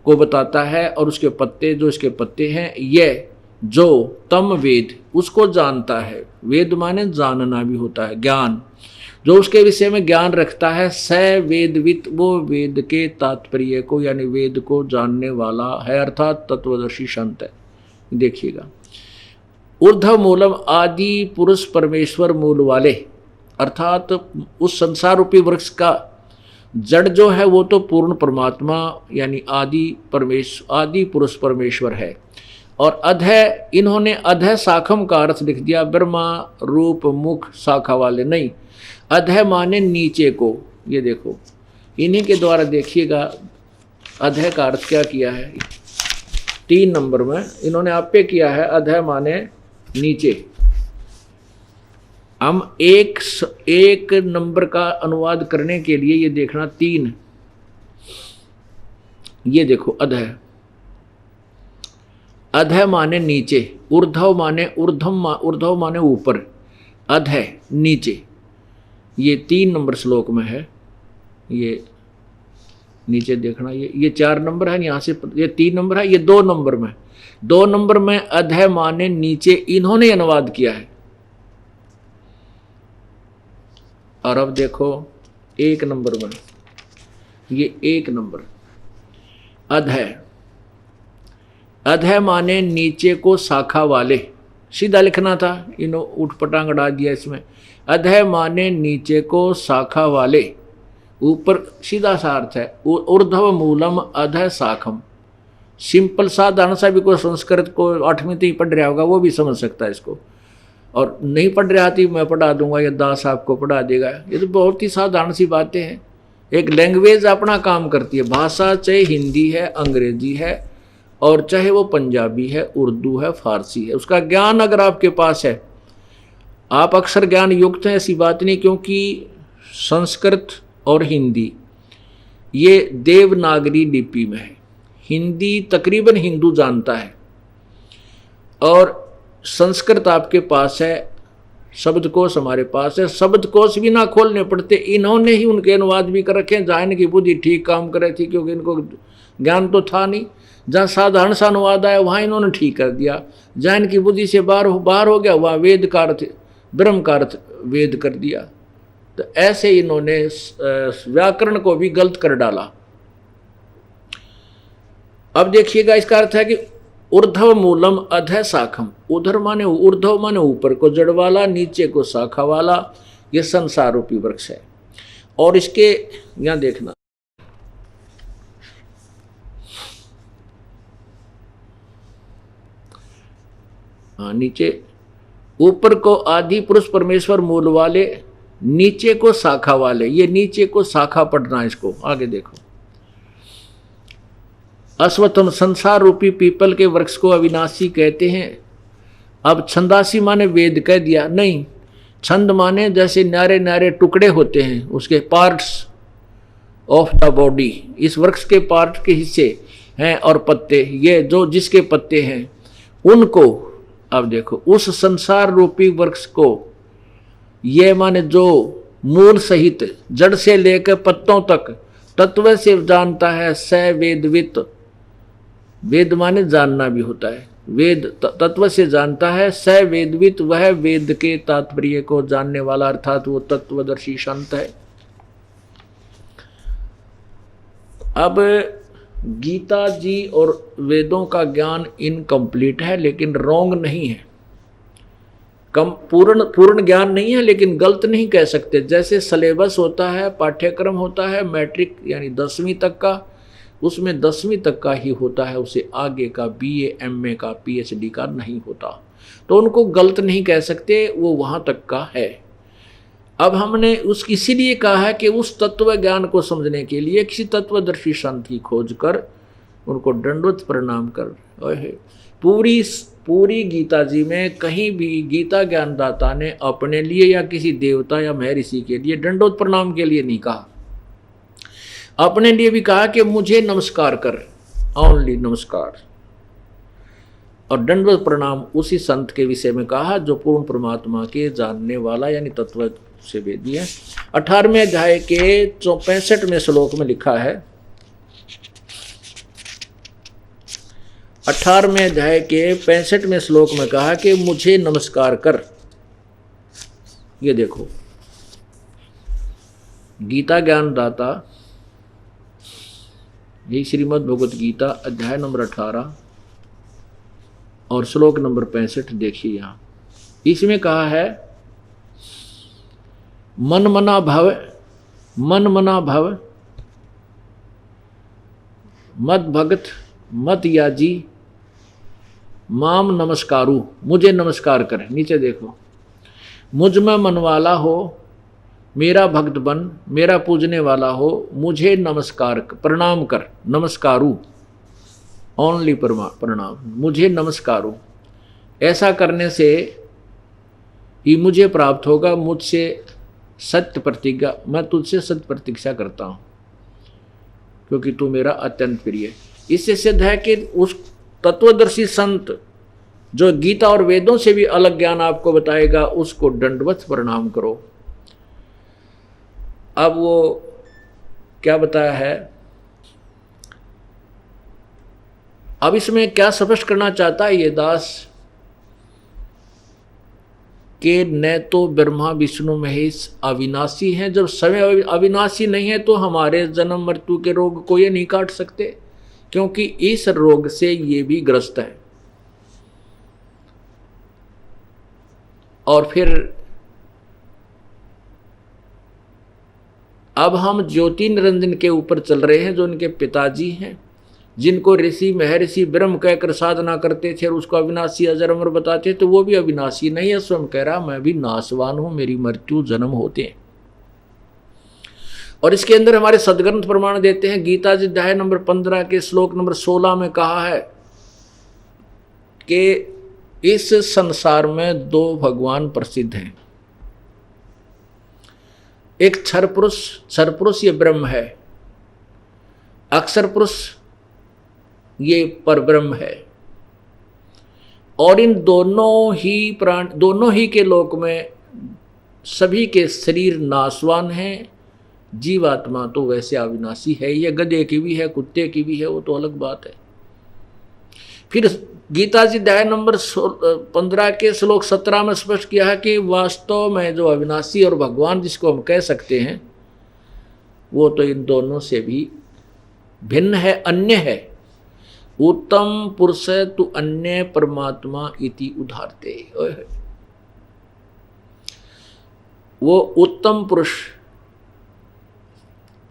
को बताता है, और उसके पत्ते, जो इसके पत्ते हैं, ये जो तम वेद उसको जानता है। वेद माने जानना भी होता है, ज्ञान, जो उसके विषय में ज्ञान रखता है। स वेदवित, वो वेद के तात्पर्य को यानी वेद को जानने वाला है, अर्थात तत्वदर्शी संत है। देखिएगा, ऊर्ध्व मूलम आदि पुरुष परमेश्वर मूल वाले, अर्थात उस संसार रूपी वृक्ष का जड़ जो है वो तो पूर्ण परमात्मा यानी आदि पुरुष परमेश्वर है। और अधः, इन्होंने अधः शाखम का अर्थ लिख दिया, ब्रह्मा रूप मुख शाखा वाले नहीं, अधः माने नीचे को। ये देखो, इन्हीं के द्वारा देखिएगा अधः का अर्थ क्या किया है। 3 नंबर में इन्होंने आपे किया है, अधः माने नीचे। हम एक नंबर का अनुवाद करने के लिए ये देखना 3, ये देखो, अधः, अधः माने नीचे, ऊर्ध्व माने ऊर्ध्व माने ऊपर, अधः नीचे। ये 3 नंबर श्लोक में है। ये नीचे देखना, ये 4 नंबर है, यहाँ से ये 3 नंबर है, ये 2 नंबर में, 2 नंबर में अधः माने नीचे इन्होंने अनुवाद किया है। और अब देखो 1 नंबर में, ये 1 नंबर, अधः, अधः माने नीचे को शाखा वाले, सीधा लिखना था, इन्होंने उठपटांग डाल दिया इसमें। अधः माने नीचे को शाखा वाले, ऊपर सीधा सा अर्थ है। ऊर्ध्व मूलम अधः शाखम, सिंपल साधारण सा भी कोई संस्कृत को 8वीं तक पढ़ रहा होगा वो भी समझ सकता है इसको, और नहीं पढ़ रहा थी मैं पढ़ा दूंगा या दास आपको पढ़ा देगा। ये तो बहुत ही साधारण सी बातें हैं। एक लैंग्वेज अपना काम करती है, भाषा चाहे हिंदी है, अंग्रेजी है, और चाहे वो पंजाबी है, उर्दू है, फारसी है, उसका ज्ञान अगर आपके पास है, आप अक्षर ज्ञान युक्त हैं, ऐसी बात नहीं। क्योंकि संस्कृत और हिंदी ये देवनागरी लिपि में है। हिंदी तकरीबन हिंदू जानता है, और संस्कृत आपके पास है, शब्दकोश हमारे पास है, शब्दकोश भी ना खोलने पड़ते। इन्होंने ही उनके अनुवाद भी कर रखे हैं, जहाँ इनकी बुद्धि ठीक काम कर रही थी, क्योंकि इनको ज्ञान तो था नहीं। जहाँ साधारण सा अनुवाद आया वहाँ इन्होंने ठीक कर दिया, जहाँ इनकी बुद्धि से बाहर हो गया वहाँ वेद का अर्थ, ब्रह्म का अर्थ वेद कर दिया। तो ऐसे इन्होंने व्याकरण को भी गलत कर डाला। अब देखिएगा, इसका अर्थ है कि ऊर्ध्व मूलम अधः शाखम, उधर माने ऊर्ध्व माने ऊपर को जड़ वाला, नीचे को शाखा वाला, ये संसार रूपी वृक्ष है। और इसके यहां देखना, नीचे ऊपर को आदि पुरुष परमेश्वर मूल वाले, नीचे को शाखा वाले। ये नीचे को शाखा पढ़ना, इसको आगे देखो। अश्वत्थम, संसार रूपी पीपल के वृक्ष को अविनाशी कहते हैं। अब छंदासी माने वेद कह दिया, नहीं, छंद माने जैसे न्यारे न्यारे टुकड़े होते हैं, उसके पार्ट्स ऑफ द बॉडी, इस वृक्ष के पार्ट के हिस्से हैं और पत्ते, ये जो जिसके पत्ते हैं उनको, अब देखो, उस संसार रूपी वृक्ष को, ये माने जो मूल सहित जड़ से लेकर पत्तों तक तत्व से जानता है। स वेदवित, वेद माने जानना भी होता है, वेद तत्व से जानता है। स वेदवित, वह वेद के तात्पर्य को जानने वाला, अर्थात वो तत्वदर्शी संत है। अब गीता जी और वेदों का ज्ञान इनकम्प्लीट है, लेकिन रॉन्ग नहीं है, पूर्ण ज्ञान नहीं है, लेकिन गलत नहीं कह सकते। जैसे सिलेबस होता है, पाठ्यक्रम होता है, मैट्रिक यानी 10वीं तक का, उसमें 10वीं तक का ही होता है, उसे आगे का BA MA का PhD का नहीं होता, तो उनको गलत नहीं कह सकते, वो वहाँ तक का है। अब हमने इसीलिए कहा है कि उस तत्व ज्ञान को समझने के लिए किसी तत्वदर्शी संत की खोज कर उनको दंडवत प्रणाम कर पूरी गीता जी में कहीं भी गीता ज्ञानदाता ने अपने लिए या किसी देवता या महर्षि के लिए दंडोत प्रणाम के लिए नहीं कहा। अपने लिए भी कहा कि मुझे नमस्कार कर, ओनली नमस्कार। और दंडवत प्रणाम उसी संत के विषय में कहा जो पूर्ण परमात्मा के जानने वाला यानी तत्व से वेदी है। 18वें अध्याय के 65वें श्लोक में लिखा है, 18वें अध्याय के 65वें श्लोक में कहा कि मुझे नमस्कार कर। ये देखो, गीता ज्ञानदाता, ये श्रीमद् भगवत गीता अध्याय नंबर 18 और श्लोक नंबर 65 देखिए। यहां इसमें कहा है, मन मना भव मद भगत मत याजी माम नमस्कारु, मुझे नमस्कार कर। नीचे देखो, मुझ में मन वाला हो, मेरा भक्त बन, मेरा पूजने वाला हो, मुझे नमस्कार प्रणाम कर। नमस्कारु, ओनली प्रणाम, मुझे नमस्कारु। ऐसा करने से ही मुझे प्राप्त होगा मुझसे सत्य प्रतिज्ञा, मैं तुझसे सत्य प्रतीक्षा करता हूँ क्योंकि तू मेरा अत्यंत प्रिय है। इससे सिद्ध है कि उस तत्वदर्शी संत जो गीता और वेदों से भी अलग ज्ञान आपको बताएगा, उसको दंडवत प्रणाम करो। अब वो क्या बताया है, अब इसमें क्या स्पष्ट करना चाहता है ये दास कि न तो ब्रह्मा विष्णु महेश अविनाशी हैं। जब समय अविनाशी नहीं है तो हमारे जन्म मृत्यु के रोग को ये नहीं काट सकते, क्योंकि इस रोग से ये भी ग्रस्त है। और फिर अब हम ज्योति निरंजन के ऊपर चल रहे हैं, जो उनके पिताजी हैं, जिनको ऋषि महर्षि ब्रह्म कहकर साधना करते थे और उसको अविनाशी अजर अमर बताते, तो वो भी अविनाशी नहीं है। स्वयं कह रहा मैं भी नाशवान हूं, मेरी मृत्यु जन्म होते हैं। और इसके अंदर हमारे सदग्रंथ प्रमाण देते हैं। गीता जी अध्याय नंबर 15 के श्लोक नंबर 16 में कहा है कि इस संसार में दो भगवान प्रसिद्ध हैं, एक क्षर पुरुष ये ब्रह्म है, अक्षर पुरुष ये परब्रह्म है। और इन दोनों ही के लोक में सभी के शरीर नाशवान हैं। जीवात्मा तो वैसे अविनाशी है, ये गधे की भी है, कुत्ते की भी है, वो तो अलग बात है। फिर गीता जी अध्याय नंबर 15 के श्लोक 17 में स्पष्ट किया है कि वास्तव में जो अविनाशी और भगवान जिसको हम कह सकते हैं, वो तो इन दोनों से भी भिन्न है, अन्य है। उत्तम पुरुष तु अन्य परमात्मा इति उदाहरते। वो उत्तम पुरुष,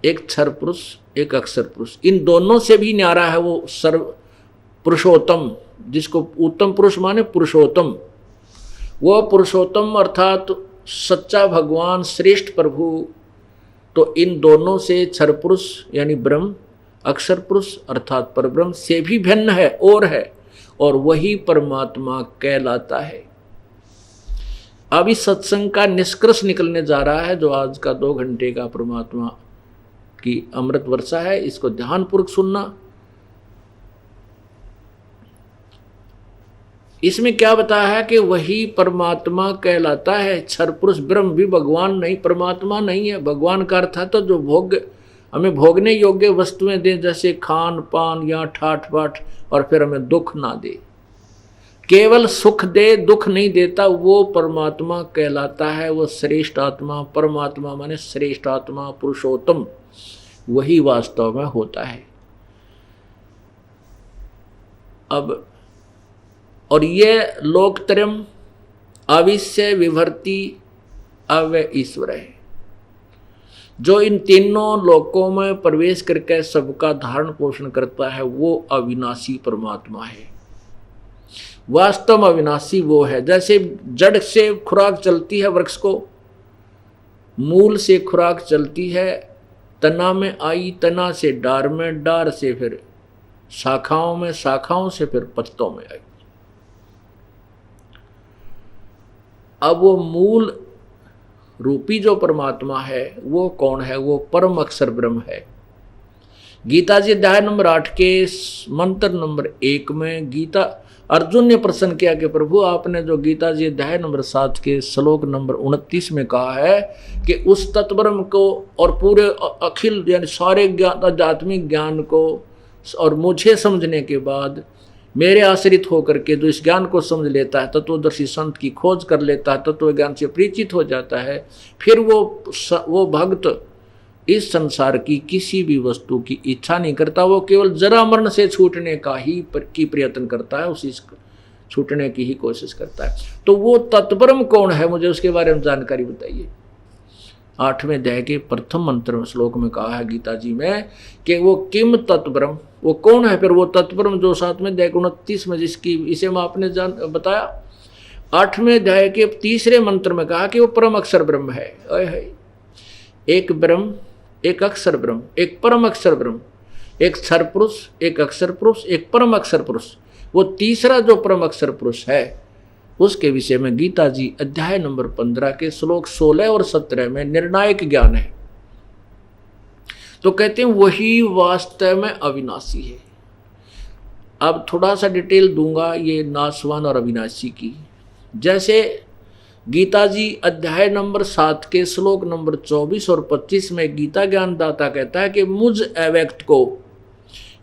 एक क्षर पुरुष एक अक्षर पुरुष, इन दोनों से भी न्यारा है वो सर्व पुरुषोत्तम, जिसको उत्तम पुरुष माने पुरुषोत्तम। वो पुरुषोत्तम अर्थात सच्चा भगवान, श्रेष्ठ प्रभु, तो इन दोनों से क्षर पुरुष यानी ब्रह्म, अक्षर पुरुष अर्थात परब्रह्म से भी भिन्न है और है, और वही परमात्मा कहलाता है। अब इस सत्संग का निष्कर्ष निकलने जा रहा है, जो आज का 2 घंटे का परमात्मा की अमृत वर्षा है। इसको ध्यानपूर्वक सुनना। इसमें क्या बताया है कि वही परमात्मा कहलाता है। क्षर पुरुष ब्रह्म भी भगवान नहीं, परमात्मा नहीं है। भगवान का अर्थ है तो जो हमें भोगने योग्य वस्तुएं दे, जैसे खान पान या ठाठ बाट, और फिर हमें दुख ना दे, केवल सुख दे, दुख नहीं देता, वो परमात्मा कहलाता है। वो श्रेष्ठ आत्मा, परमात्मा माने श्रेष्ठ आत्मा, पुरुषोत्तम, वही वास्तव में होता है। अब और ये लोकत्रयम अविश्य विभर्ति अव्यय ईश्वर है, जो इन तीनों लोकों में प्रवेश करके सबका धारण पोषण करता है, वो अविनाशी परमात्मा है। वास्तव में अविनाशी वो है। जैसे जड़ से खुराक चलती है वृक्ष को, मूल से खुराक चलती है, तना में आई, तना से डार में, डार से फिर शाखाओं में, शाखाओं से फिर पत्तों में आई। अब वो मूल रूपी जो परमात्मा है वो कौन है? वो परम अक्षर ब्रह्म है। गीता जी अध्याय नंबर 8 के मंत्र नंबर 1 में गीता अर्जुन ने प्रश्न किया कि प्रभु आपने जो गीता जी अध्याय नंबर 7 के श्लोक नंबर 29 में कहा है कि उस तत्ब्रह्म को और पूरे अखिल यानी सारे ज्ञान आध्यात्मिक ज्ञान को और मुझे समझने के बाद मेरे आश्रित होकर के जो इस ज्ञान को समझ लेता है, तत्वदर्शी संत की खोज कर लेता है, तत्व ज्ञान से परिचित हो जाता है, फिर वो भक्त इस संसार की किसी भी वस्तु की इच्छा नहीं करता। वो केवल जरा मरण से छूटने का ही प्रयत्न करता है, उसी छूटने की ही कोशिश करता है। तो वो तत्ब्रह्म कौन है, मुझे उसके बारे में जानकारी बताइए। 8वें अध्याय के प्रथम मंत्र में श्लोक में कहा है गीता जी में कि वो किम तत्ब्रह्म, वो कौन है? फिर वो तत्ब्रह्म जो 7वें अध्याय के 29 में जिसकी इसे में आपने बताया। 8वें अध्याय के 3रे मंत्र में कहा कि वो परम अक्षर ब्रह्म है। एक ब्रह्म, एक अक्षर ब्रह्म, एक परम अक्षर ब्रह्म, एक क्षर पुरुष, एक अक्षर पुरुष, एक परम अक्षर पुरुष। वो तीसरा जो परम अक्षर पुरुष है उसके विषय में गीता जी अध्याय नंबर 15 के श्लोक 16 और 17 में निर्णायक ज्ञान है। तो कहते हैं वही वास्तव में अविनाशी है। अब थोड़ा सा डिटेल दूंगा ये नाशवान और अविनाशी की। जैसे गीता जी अध्याय नंबर 7 के श्लोक नंबर 24 और 25 में गीता ज्ञानदाता कहता है कि मुझ अव्यक्त को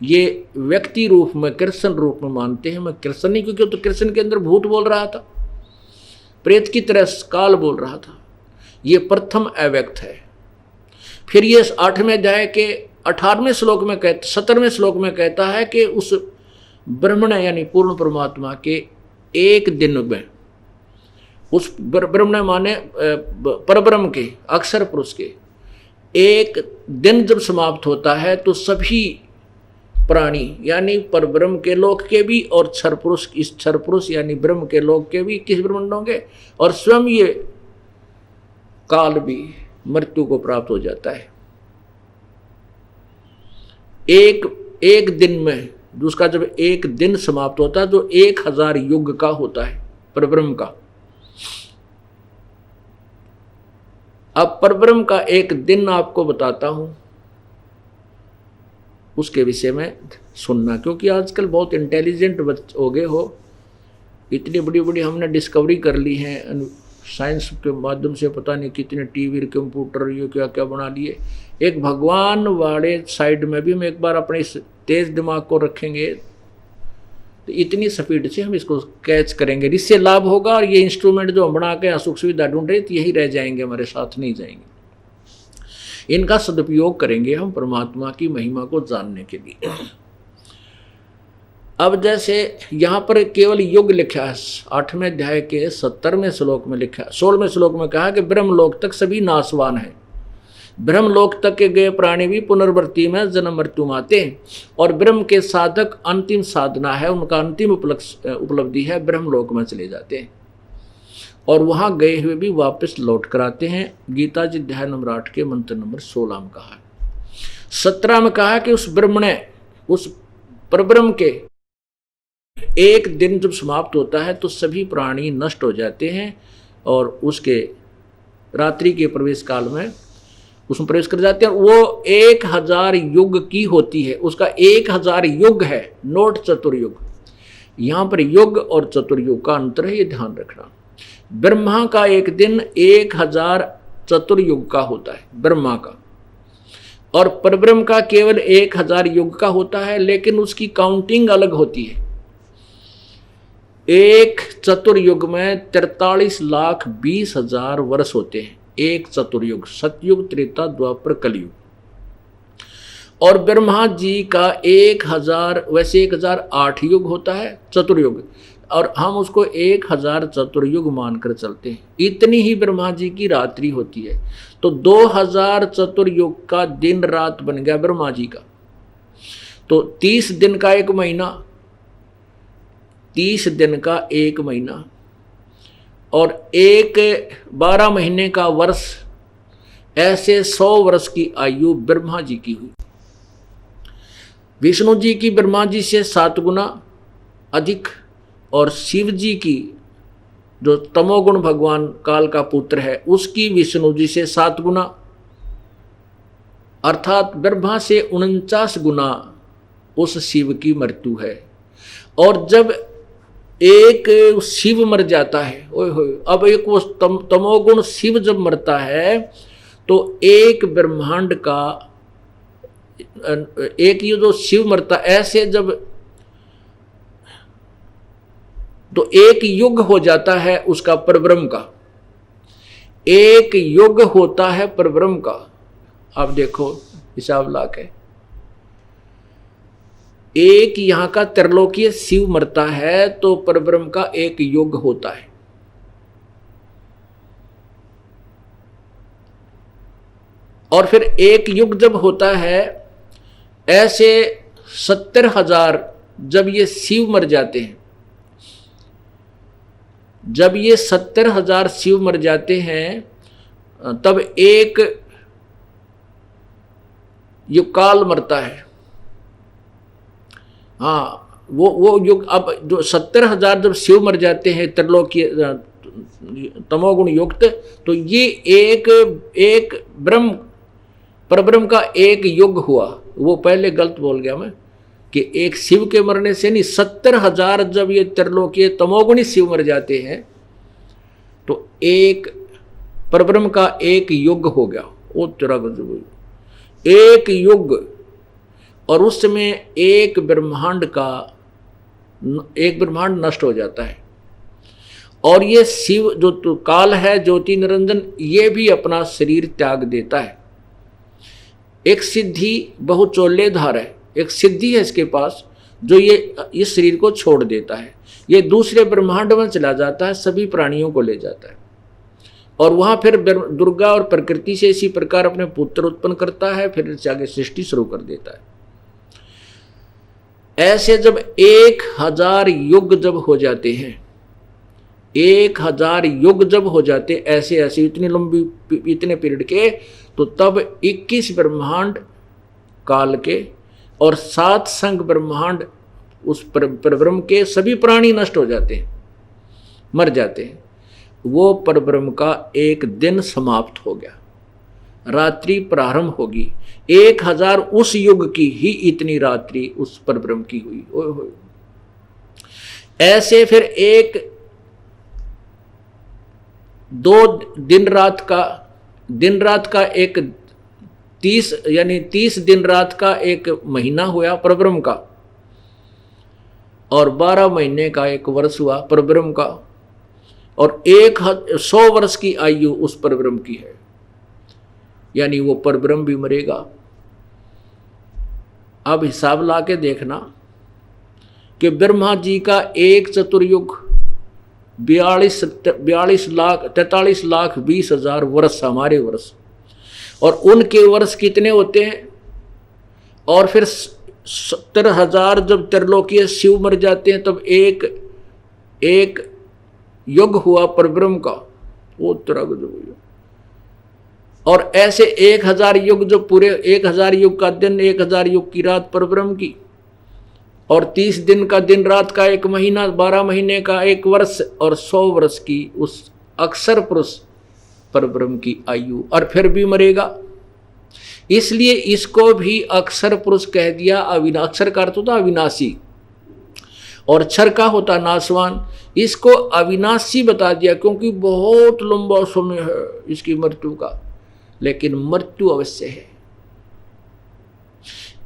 ये व्यक्ति रूप में कृष्ण रूप में मानते हैं। मैं कृष्ण नहीं, क्योंकि तो कृष्ण के अंदर भूत बोल रहा था, प्रेत की तरह काल बोल रहा था। ये प्रथम अव्यक्त है। फिर ये 8वें अध्याय के 18वें श्लोक में 17वें श्लोक में कहता है कि उस ब्रह्मण यानी पूर्ण परमात्मा के एक दिन में, उस ब्रह्मण माने परब्रह्म के अक्षर पुरुष के एक दिन जब समाप्त होता है तो सभी प्राणी यानी परब्रह्म के लोक के भी और क्षर पुरुष, इस क्षर पुरुष यानी ब्रह्म के लोक के भी किस ब्रह्मांड होंगे, और स्वयं ये काल भी मृत्यु को प्राप्त हो जाता है। एक दिन में, उसका जब एक दिन समाप्त होता है तो 1000 युग का होता है परब्रह्म का। अब परब्रह्म का एक दिन आपको बताता हूं, उसके विषय में सुनना, क्योंकि आजकल बहुत इंटेलिजेंट हो गए हो, इतनी बड़ी बड़ी हमने डिस्कवरी कर ली है साइंस के माध्यम से, पता नहीं कितने टीवी कंप्यूटर ये क्या क्या बना लिए। एक भगवान वाले साइड में भी हम एक बार अपने तेज दिमाग को रखेंगे तो इतनी स्पीड से हम इसको कैच करेंगे, इससे लाभ होगा। और ये इंस्ट्रूमेंट जो हम बना के सुख सुविधा ढूंढ रहे यही रह जाएंगे, हमारे साथ नहीं जाएंगे। इनका सदुपयोग करेंगे हम परमात्मा की महिमा को जानने के लिए। अब जैसे यहाँ पर केवल युग लिखा है, 8वें अध्याय के 17वें श्लोक में लिखा है, 16वें श्लोक में कहा कि ब्रह्मलोक तक सभी नाशवान है। ब्रह्मलोक तक के गए प्राणी भी पुनर्वृत्ति में जन्म मृत्यु आते हैं, और ब्रह्म के साधक अंतिम साधना है, उनका अंतिम उपलब्धि है, ब्रह्मलोक में चले जाते हैं और वहां गए हुए भी वापस लौट कर आते हैं। गीता जी अध्याय नंबर 8 के मंत्र नंबर 16 में कहा है। 17 में कहा कि उस ब्रह्म ने, उस परब्रह्म के एक दिन जब समाप्त होता है तो सभी प्राणी नष्ट हो जाते हैं और उसके रात्रि के प्रवेश काल में उसमें प्रवेश कर जाते हैं। वो 1000 युग की होती है, उसका 1000 युग है, नोट चतुर्युग। यहाँ पर युग और चतुर्युग का अंतर है, ये ध्यान रखना। ब्रह्मा का एक दिन 1000 चतुर्युग का होता है ब्रह्मा का, और परब्रह्म का केवल 1000 युग का होता है, लेकिन उसकी काउंटिंग अलग होती है। एक चतुर्युग में 43,20,000 वर्ष होते हैं, एक चतुर्युग, सतयुग, त्रेता, द्वापर, कलयुग। और ब्रह्मा जी का 1000, वैसे 1008 युग होता है चतुर्युग, और हम उसको 1000 चतुर्युग मानकर चलते हैं। इतनी ही ब्रह्मा जी की रात्रि होती है, तो 2000 चतुर्युग का दिन रात बन गया ब्रह्मा जी का। तो 30 दिन का एक महीना, 30 दिन का एक महीना, और 12 महीने का वर्ष, ऐसे 100 वर्ष की आयु ब्रह्मा जी की हुई। विष्णु जी की ब्रह्मा जी से 7 गुना अधिक, और शिव जी की जो तमोगुण भगवान काल का पुत्र है, उसकी विष्णु जी से 7 गुना, अर्थात ब्रह्मा से 49 गुना उस शिव की मृत्यु है। और जब एक शिव मर जाता है, ओए होए, अब एक वो तमोगुण शिव जब मरता है तो एक ब्रह्मांड का, एक ये जो शिव मरता ऐसे जब, तो एक युग हो जाता है उसका परब्रह्म का, एक युग होता है परब्रह्म का। आप देखो हिसाब ला के, एक यहां का त्रिलोकीय शिव मरता है तो परब्रह्म का एक युग होता है। और फिर एक युग जब होता है, ऐसे 70,000 जब ये शिव मर जाते हैं, जब ये 70,000 शिव मर जाते हैं, तब एक युग काल मरता है। हाँ, वो युग, अब जो 70,000 जब शिव मर जाते हैं त्रिलोकीय तमोगुण युक्त, तो ये एक ब्रह्म परब्रह्म का एक युग हुआ। वो पहले गलत बोल गया मैं कि एक शिव के मरने से नहीं, 70,000 जब ये त्रिलोकीय तमोगुणी शिव मर जाते हैं तो एक परब्रह्म का एक युग हो गया। वो तेरा एक युग, और उस समय एक ब्रह्मांड नष्ट हो जाता है। और ये शिव जो तो काल है, ज्योति निरंजन, ये भी अपना शरीर त्याग देता है। एक सिद्धि बहुचोल्लेधार है, एक सिद्धि है इसके पास, जो ये इस शरीर को छोड़ देता है, ये दूसरे ब्रह्मांड में चला जाता है, सभी प्राणियों को ले जाता है, और वहां फिर दुर्गा और प्रकृति से इसी प्रकार अपने पुत्र उत्पन्न करता है, फिर आगे सृष्टि शुरू कर देता है। ऐसे जब 1000 युग जब हो जाते हैं, 1000 युग जब हो जाते ऐसे ऐसे इतनी लंबी इतने पीरियड के, तो तब 21 ब्रह्मांड काल के और 7 संग ब्रह्मांड उस परब्रह्म के सभी प्राणी नष्ट हो जाते हैं, मर जाते हैं। वो परब्रह्म का एक दिन समाप्त हो गया, रात्रि प्रारंभ होगी। 1000 उस युग की ही इतनी रात्रि उस परब्रह्म की हुई। ओए होए, ऐसे फिर एक 2 दिन रात का एक 30 यानी 30 दिन रात का एक महीना हुआ परब्रह्म का, और 12 महीने का एक वर्ष हुआ परब्रह्म का, और 100 वर्ष की आयु उस परब्रह्म की है, यानी वो परब्रह्म भी मरेगा। अब हिसाब ला के देखना कि ब्रह्मा जी का एक चतुर्युग 43,20,20,000 वर्ष हमारे वर्ष, और उनके वर्ष कितने होते हैं। और फिर 70,000 जब त्रिलोकीय शिव मर जाते हैं, तब एक युग हुआ परब्रह्म का, वो तरह। और ऐसे 1000 युग जो पूरे 1000 युग का दिन, 1000 युग की रात परब्रह्म की, और 30 दिन का दिन रात का एक महीना, 12 महीने का एक वर्ष, और 100 वर्ष की उस अक्षर पुरुष परब्रह्म की आयु, और फिर भी मरेगा। इसलिए इसको भी अक्षर पुरुष कह दिया। अक्षर का अर्थ होता अविनाशी, और क्षर का होता नाशवान। इसको अविनाशी बता दिया क्योंकि बहुत लंबा समय है इसकी मृत्यु का, लेकिन मृत्यु अवश्य है।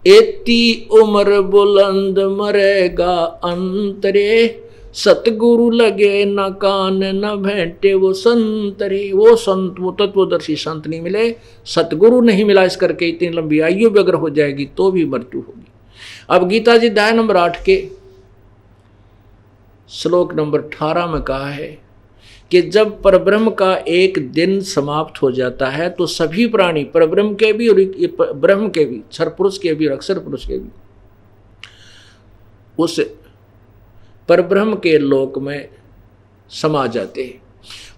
एती उम्र बुलंद मरेगा अंतरे, सतगुरु लगे न कान न भेंटे वो संतरे। वो संत, वो तत्वदर्शी संत नहीं मिले, सतगुरु नहीं मिला, इस करके इतनी लंबी आयु भी अगर हो जाएगी तो भी मृत्यु होगी। अब गीता जी अध्याय नंबर 8 के श्लोक नंबर 18 में कहा है कि जब परब्रह्म का एक दिन समाप्त हो जाता है तो सभी प्राणी, परब्रह्म के भी और ब्रह्म के भी, क्षर पुरुष के भी और अक्षर पुरुष के भी, उस परब्रह्म के लोक में समा जाते हैं।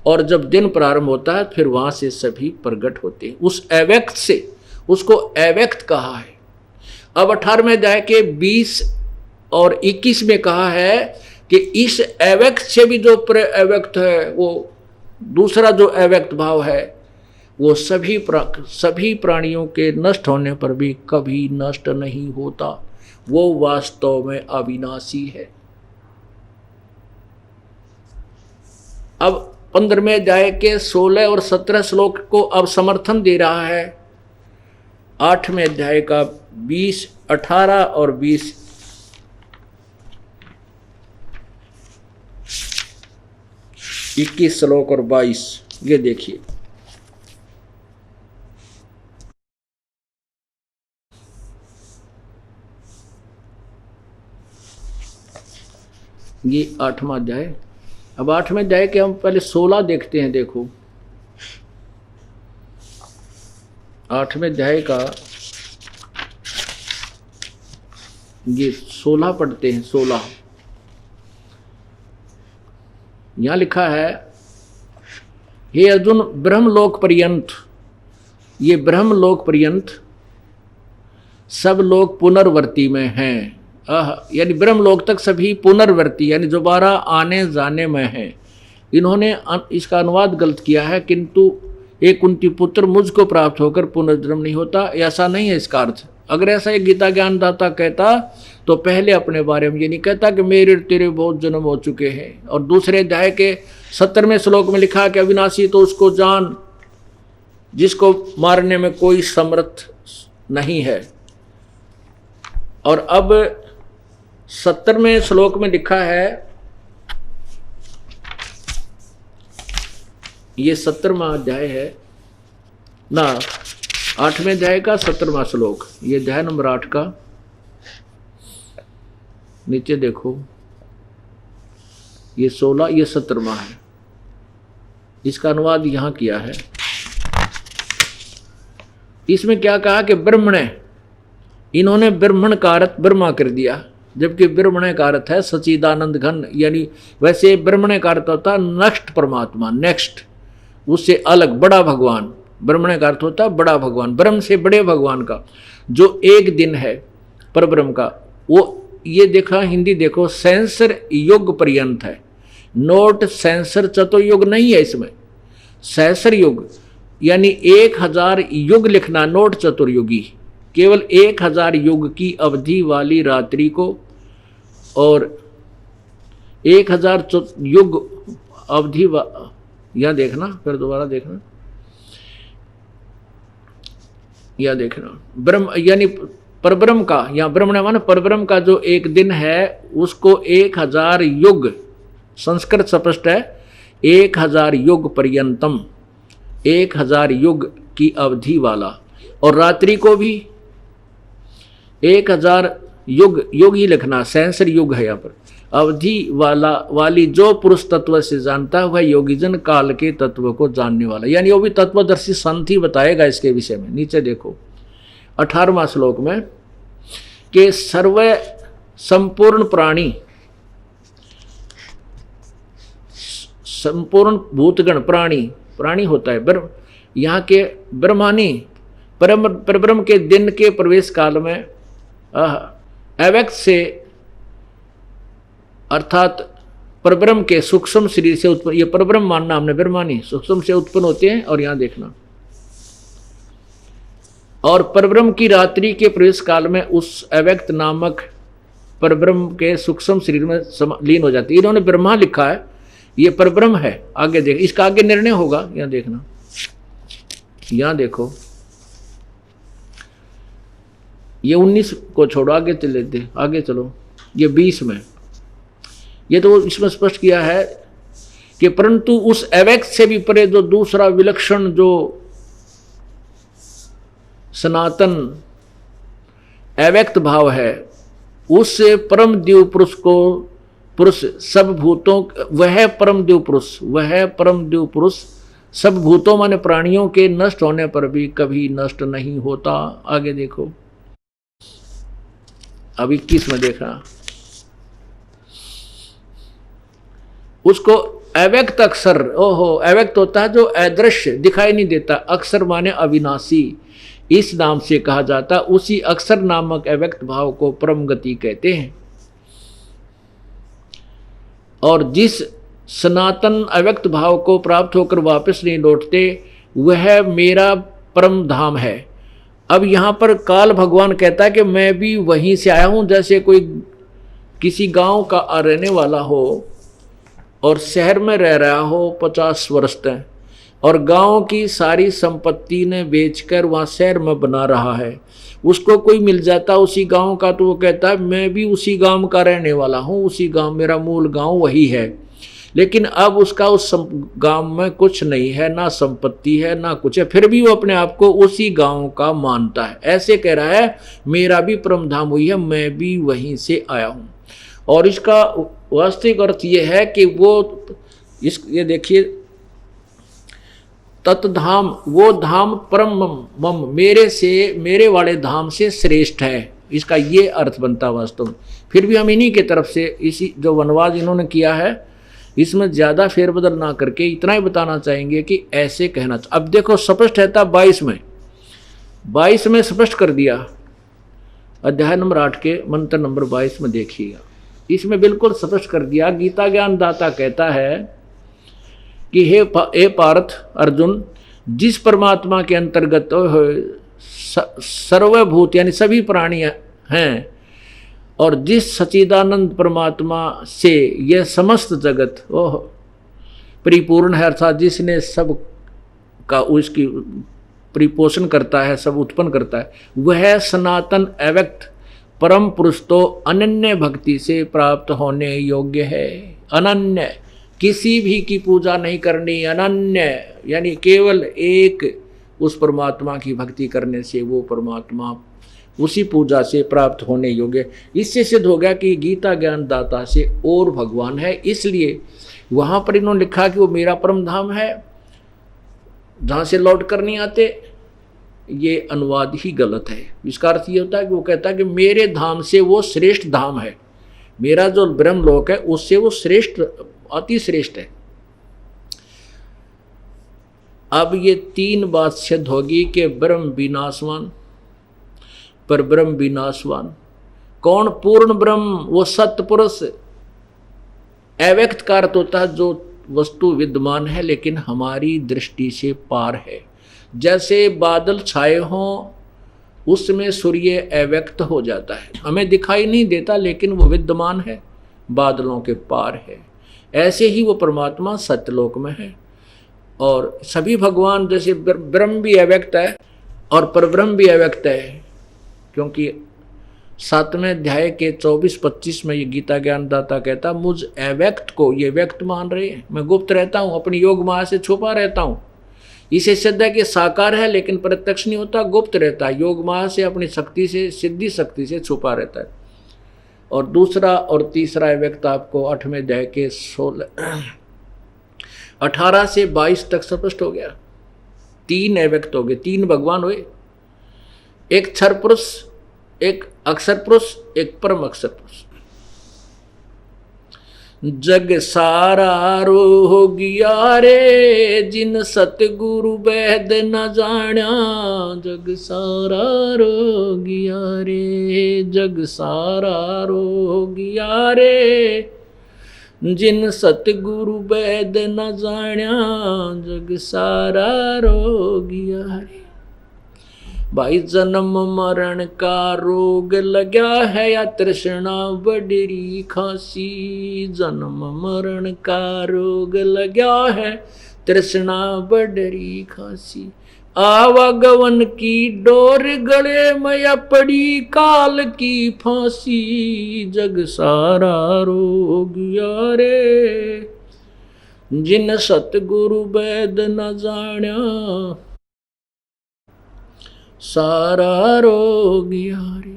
और जब दिन प्रारंभ होता है फिर वहां से सभी प्रकट होते हैं उस अव्यक्त से। उसको अव्यक्त कहा है। अब 18वें अध्याय के 20 और 21 में कहा है कि इस अव्यक्त से भी जो अव्यक्त है, वो दूसरा जो अव्यक्त भाव है, वो सभी प्राणियों के नष्ट होने पर भी कभी नष्ट नहीं होता, वो वास्तव में अविनाशी है। अब 15वें अध्याय के 16 और 17 श्लोक को अब समर्थन दे रहा है 8वें अध्याय का 20, 18 और 20। इक्कीस श्लोक और 22, ये देखिए। ये 8वां अध्याय। अब 8वें अध्याय के हम पहले 16 देखते हैं। देखो 8वें अध्याय का ये 16 पढ़ते हैं। 16 यहां लिखा है, हे अर्जुन, ब्रह्मलोक पर्यंत, ये ब्रह्मलोक पर्यंत सब लोग पुनर्वर्ती में हैं। यानी ब्रह्मलोक तक सभी पुनर्वर्ती यानी दोबारा आने जाने में हैं। इन्होंने इसका अनुवाद गलत किया है, किंतु एक कुंती पुत्र मुझको प्राप्त होकर पुनर्जन्म नहीं होता, ऐसा नहीं है इसका अर्थ। अगर ऐसा एक गीता ज्ञानदाता कहता तो पहले अपने बारे में ये नहीं कहता कि मेरे तेरे बहुत जन्म हो चुके हैं। और दूसरे अध्याय के 17वें श्लोक में लिखा कि अविनाशी तो उसको जान जिसको मारने में कोई समर्थ नहीं है। और अब 17वें श्लोक में लिखा है, ये 17वां अध्याय है ना, 8वें अध्याय का 17वां श्लोक, ये अध्याय नंबर 8 का नीचे देखो, ये 16, ये 17वां है। इसका अनुवाद यहां किया है। इसमें क्या कहा कि ब्रह्मण, इन्होंने ब्रह्मण का अर्थ ब्रह्मा कर दिया, जबकि ब्रह्मण का अर्थ है सच्चिदानंद घन। यानी वैसे ब्रह्मण का अर्थ होता नेक्स्ट परमात्मा, नेक्स्ट, उससे अलग बड़ा भगवान। ब्रह्मण का अर्थ होता बड़ा भगवान, ब्रह्म से बड़े भगवान का जो एक दिन है पर ब्रह्म का। वो ये देखा, हिंदी देखो, सेंसर युग पर्यंत है, नोट सेंसर चतुर्युग नहीं है इसमें, सहस्र युग यानी 1000 युग लिखना, नोट चतुर्युगी। केवल 1000 युग की अवधि वाली रात्रि को और 1000 युग अवधि यहां देखना, फिर दोबारा देखना, यह देखना, ब्रह्म यानी परब्रह्म का, या ब्रह्म माने परब्रह्म का जो एक दिन है उसको 1000 युग, संस्कृत स्पष्ट है, 1000 युग पर्यंतम, 1000 युग की अवधि वाला। और रात्रि को भी 1000 युग, युग ही लिखना, सहस्र युग है यहाँ पर, अवधि वाली जो पुरुष तत्व से जानता है वह योगीजन काल के तत्व को जानने वाला। यानी वो भी तत्वदर्शी संत ही बताएगा इसके विषय में। नीचे देखो 18वां श्लोक में कि सर्व संपूर्ण प्राणी, संपूर्ण भूतगण, प्राणी होता है यहाँ के ब्रह्मानी परब्रह्म के दिन के प्रवेश काल में अव्यक्त से अर्थात परब्रह्म के सूक्ष्म शरीर से उत्पन्न, ये परब्रह्म मानना हमने, ब्रह्मानी सूक्ष्म से उत्पन्न होते हैं। और यहां देखना, और परब्रह्म की रात्रि के प्रवेश काल में उस अव्यक्त नामक परब्रह्म के सूक्ष्म शरीर में लीन हो जाती है। इन्होंने ब्रह्मा लिखा है, ये परब्रह्म है। आगे देख, इसका आगे निर्णय होगा, यहां देखना, यहां देखो, ये 19 को छोड़ो, आगे चल लेते, आगे चलो, ये 20 में, ये तो इसमें स्पष्ट किया है कि परंतु उस अव्यक्त से भी परे जो दूसरा विलक्षण जो सनातन अव्यक्त भाव है, उससे परम दिव्य पुरुष को, पुरुष सब भूतों, वह परम दिव्य पुरुष, वह परम दिव्य पुरुष सब भूतों माने प्राणियों के नष्ट होने पर भी कभी नष्ट नहीं होता। आगे देखो, अब 21 में देखना, उसको अव्यक्त अक्षर, ओहो, अव्यक्त होता है जो अदृश्य दिखाई नहीं देता, अक्षर माने अविनाशी, इस नाम से कहा जाता। उसी अक्षर नामक अव्यक्त भाव को परम गति कहते हैं। और जिस सनातन अव्यक्त भाव को प्राप्त होकर वापस नहीं लौटते वह मेरा परम धाम है। अब यहाँ पर काल भगवान कहता है कि मैं भी वहीं से आया हूँ। जैसे कोई किसी गांव का रहने वाला हो और शहर में रह रहा हो 50 वर्ष तक, और गांव की सारी संपत्ति ने बेचकर वहाँ शहर में बना रहा है, उसको कोई मिल जाता उसी गांव का, तो वो कहता है मैं भी उसी गांव का रहने वाला हूँ, उसी गांव, मेरा मूल गांव वही है। लेकिन अब उसका उस गांव में कुछ नहीं है, ना संपत्ति है ना कुछ है, फिर भी वो अपने आप को उसी गांव का मानता है। ऐसे कह रहा है मेरा भी परम धाम वही है, मैं भी वहीं से आया हूँ। और इसका वास्तविक अर्थ ये है कि वो ये देखिए, तत्धाम, वो धाम परम मम, मेरे वाले धाम से श्रेष्ठ है। इसका ये अर्थ बनता वास्तव में। फिर भी हम इन्हीं की तरफ से इसी जो वनवास इन्होंने किया है इसमें ज़्यादा फेरबदल ना करके इतना ही बताना चाहेंगे कि ऐसे कहना। अब देखो स्पष्ट है था 22 में स्पष्ट कर दिया, अध्याय नंबर 8 के मंत्र नंबर 22 में देखिएगा। इसमें बिल्कुल स्पष्ट कर दिया। गीता ज्ञान दाता कहता है कि हे पार्थ अर्जुन, जिस परमात्मा के अंतर्गत सर्वभूत यानी सभी प्राणी हैं और जिस सच्चिदानंद परमात्मा से यह समस्त जगत परिपूर्ण है, अर्थात जिसने सब का उसकी परिपोषण करता है, सब उत्पन्न करता है, वह सनातन अव्यक्त परम पुरुष तो अनन्य भक्ति से प्राप्त होने योग्य है। अनन्य, किसी भी की पूजा नहीं करनी, अनन्य यानी केवल एक उस परमात्मा की भक्ति करने से वो परमात्मा उसी पूजा से प्राप्त होने योग्य। इससे सिद्ध हो गया कि गीता ज्ञान दाता से और भगवान है। इसलिए वहाँ पर इन्होंने लिखा कि वो मेरा परम धाम है, जहाँ से लौट कर नहीं आते। ये अनुवाद ही गलत है। इसका अर्थ ये होता है कि वो कहता है कि मेरे धाम से वो श्रेष्ठ धाम है, मेरा जो ब्रह्मलोक है उससे वो श्रेष्ठ, अति श्रेष्ठ है। अब ये 3 बात सिद्ध होगी कि ब्रह्म विनाशवान, पर ब्रह्म विनाशवान कौन? पूर्ण ब्रह्म, वो सत्य पुरुष। अव्यक्त का अर्थ होता है जो वस्तु विद्यमान है लेकिन हमारी दृष्टि से पार है। जैसे बादल छाए हों उसमें सूर्य अव्यक्त हो जाता है, हमें दिखाई नहीं देता लेकिन वो विद्यमान है, बादलों के पार है। ऐसे ही वो परमात्मा सत्यलोक में है। और सभी भगवान, जैसे ब्रह्म भी अव्यक्त है और परब्रह्म भी अव्यक्त है, क्योंकि 7वें अध्याय के 24-25 में ये गीता ज्ञान दाता कहता मुझ अव्यक्त को ये व्यक्त मान रहे हैं, मैं गुप्त रहता हूँ, अपनी योग माया से छुपा रहता हूँ। इसे सिद्ध है कि साकार है लेकिन प्रत्यक्ष नहीं होता, गुप्त रहता है, योग माया से अपनी शक्ति से, सिद्धि शक्ति से छुपा रहता है। और दूसरा और तीसरा अव्यक्त आपको 8वें अध्याय के 18 से 22 तक स्पष्ट हो गया। 3 अव्यक्त हो गए, 3 भगवान हुए, एक क्षर पुरुष, एक अक्षर पुरुष, एक परम अक्षर पुरुष। जग सारा रोगिया रे जिन सतगुरु वैद न जाण्या, जग सारा रोगिया रे, जग सारा रोगिया रे जिन सतगुरु वैद न जाण्या, जग सारा रोगिया रे। भाई जन्म मरण का रोग लगा है या तृष्णा बडरी खांसी, जन्म मरण का रोग लगा है तृष्णा बडरी खांसी। आवागवन की डोर गले में पड़ी काल की फांसी, जग सारा रोग यारे जिन सतगुरु वैद न जाण्या, सारा रोग यारे।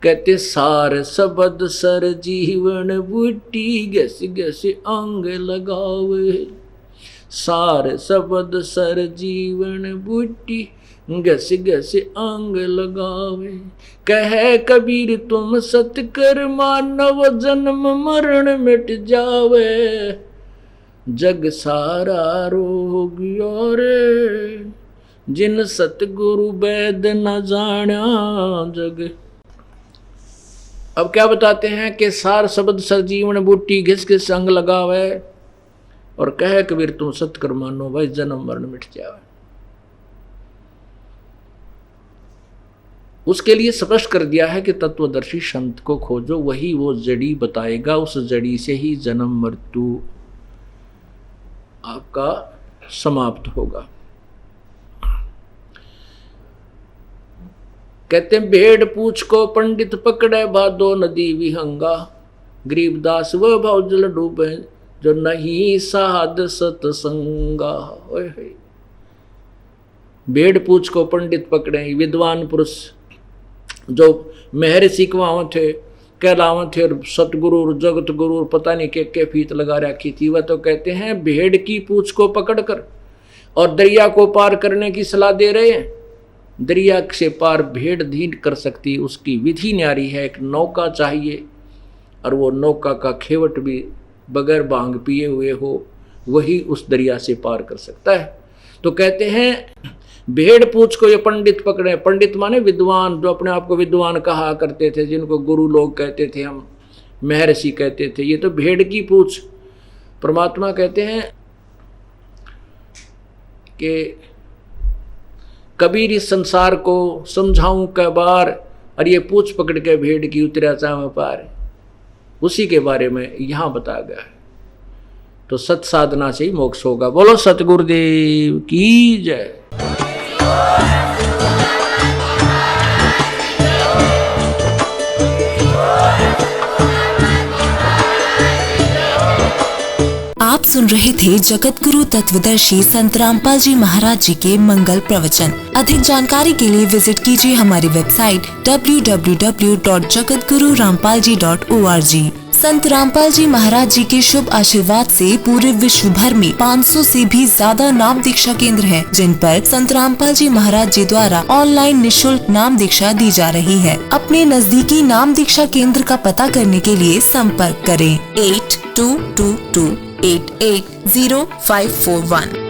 कहते सार सबद सर जीवन बूटी, गस गस अंग लगावे, सार सबद सर जीवन बूटी, गस गस अंग लगावे। कहे कबीर तुम सत कर मानव, जन्म मरण मिट जावे, जग सारा रोग यारे जिन सतगुरु वैद न जाण्या, जग। अब क्या बताते हैं कि सार शब्द सजीवन बूटी घिस के संग लगावे और कहे कबीर तुम सत्कर मानो भाई जन्म मरण मिट जावे। उसके लिए स्पष्ट कर दिया है कि तत्वदर्शी संत को खोजो, वही वो जड़ी बताएगा, उस जड़ी से ही जन्म मृत्यु आपका समाप्त होगा। कहते हैं भेड़ पूछ को पंडित पकड़े भादो नदी विहंगा, गरीबदास वह भाव जल डूबे जो नहीं साध सतसंगा। भेड़ पूछ को पंडित पकड़े, विद्वान पुरुष जो महर्षि कहलावत थे, कहलावत थे और सतगुरु जगत गुरु पता नहीं के फीत लगा रखी थी, वह तो कहते हैं भेड़ की पूछ को पकड़कर और दरिया को पार करने की सलाह दे रहे हैं। दरिया से पार भेड़ नहीं कर सकती, उसकी विधि न्यारी है, एक नौका चाहिए और वो नौका का खेवट भी बगैर भांग पिए हुए हो, वही उस दरिया से पार कर सकता है। तो कहते हैं भेड़ पूछ को ये पंडित पकड़े, पंडित माने विद्वान, जो अपने आप को विद्वान कहा करते थे, जिनको गुरु लोग कहते थे, हम महर्षि कहते थे, ये तो भेड़ की पूछ। परमात्मा कहते हैं कि कबीर इस संसार को समझाऊं कै बार, और ये पूछ पकड़ के भेड़ की उतरा चाव पार, उसी के बारे में यहां बताया गया है। तो सत साधना से ही मोक्ष होगा। बोलो सतगुरुदेव की जय। आप सुन रहे थे जगत गुरु तत्वदर्शी संत रामपाल जी महाराज जी के मंगल प्रवचन। अधिक जानकारी के लिए विजिट कीजिए हमारी वेबसाइट www.jagatgururampalji.org। संत रामपाल जी महाराज जी के शुभ आशीर्वाद से पूरे विश्व भर में 500 से भी ज्यादा नाम दीक्षा केंद्र हैं, जिन पर संत रामपाल जी महाराज जी द्वारा ऑनलाइन निशुल्क नाम दीक्षा दी जा रही है। अपने नजदीकी नाम दीक्षा केंद्र का पता करने के लिए संपर्क करें 8222880541।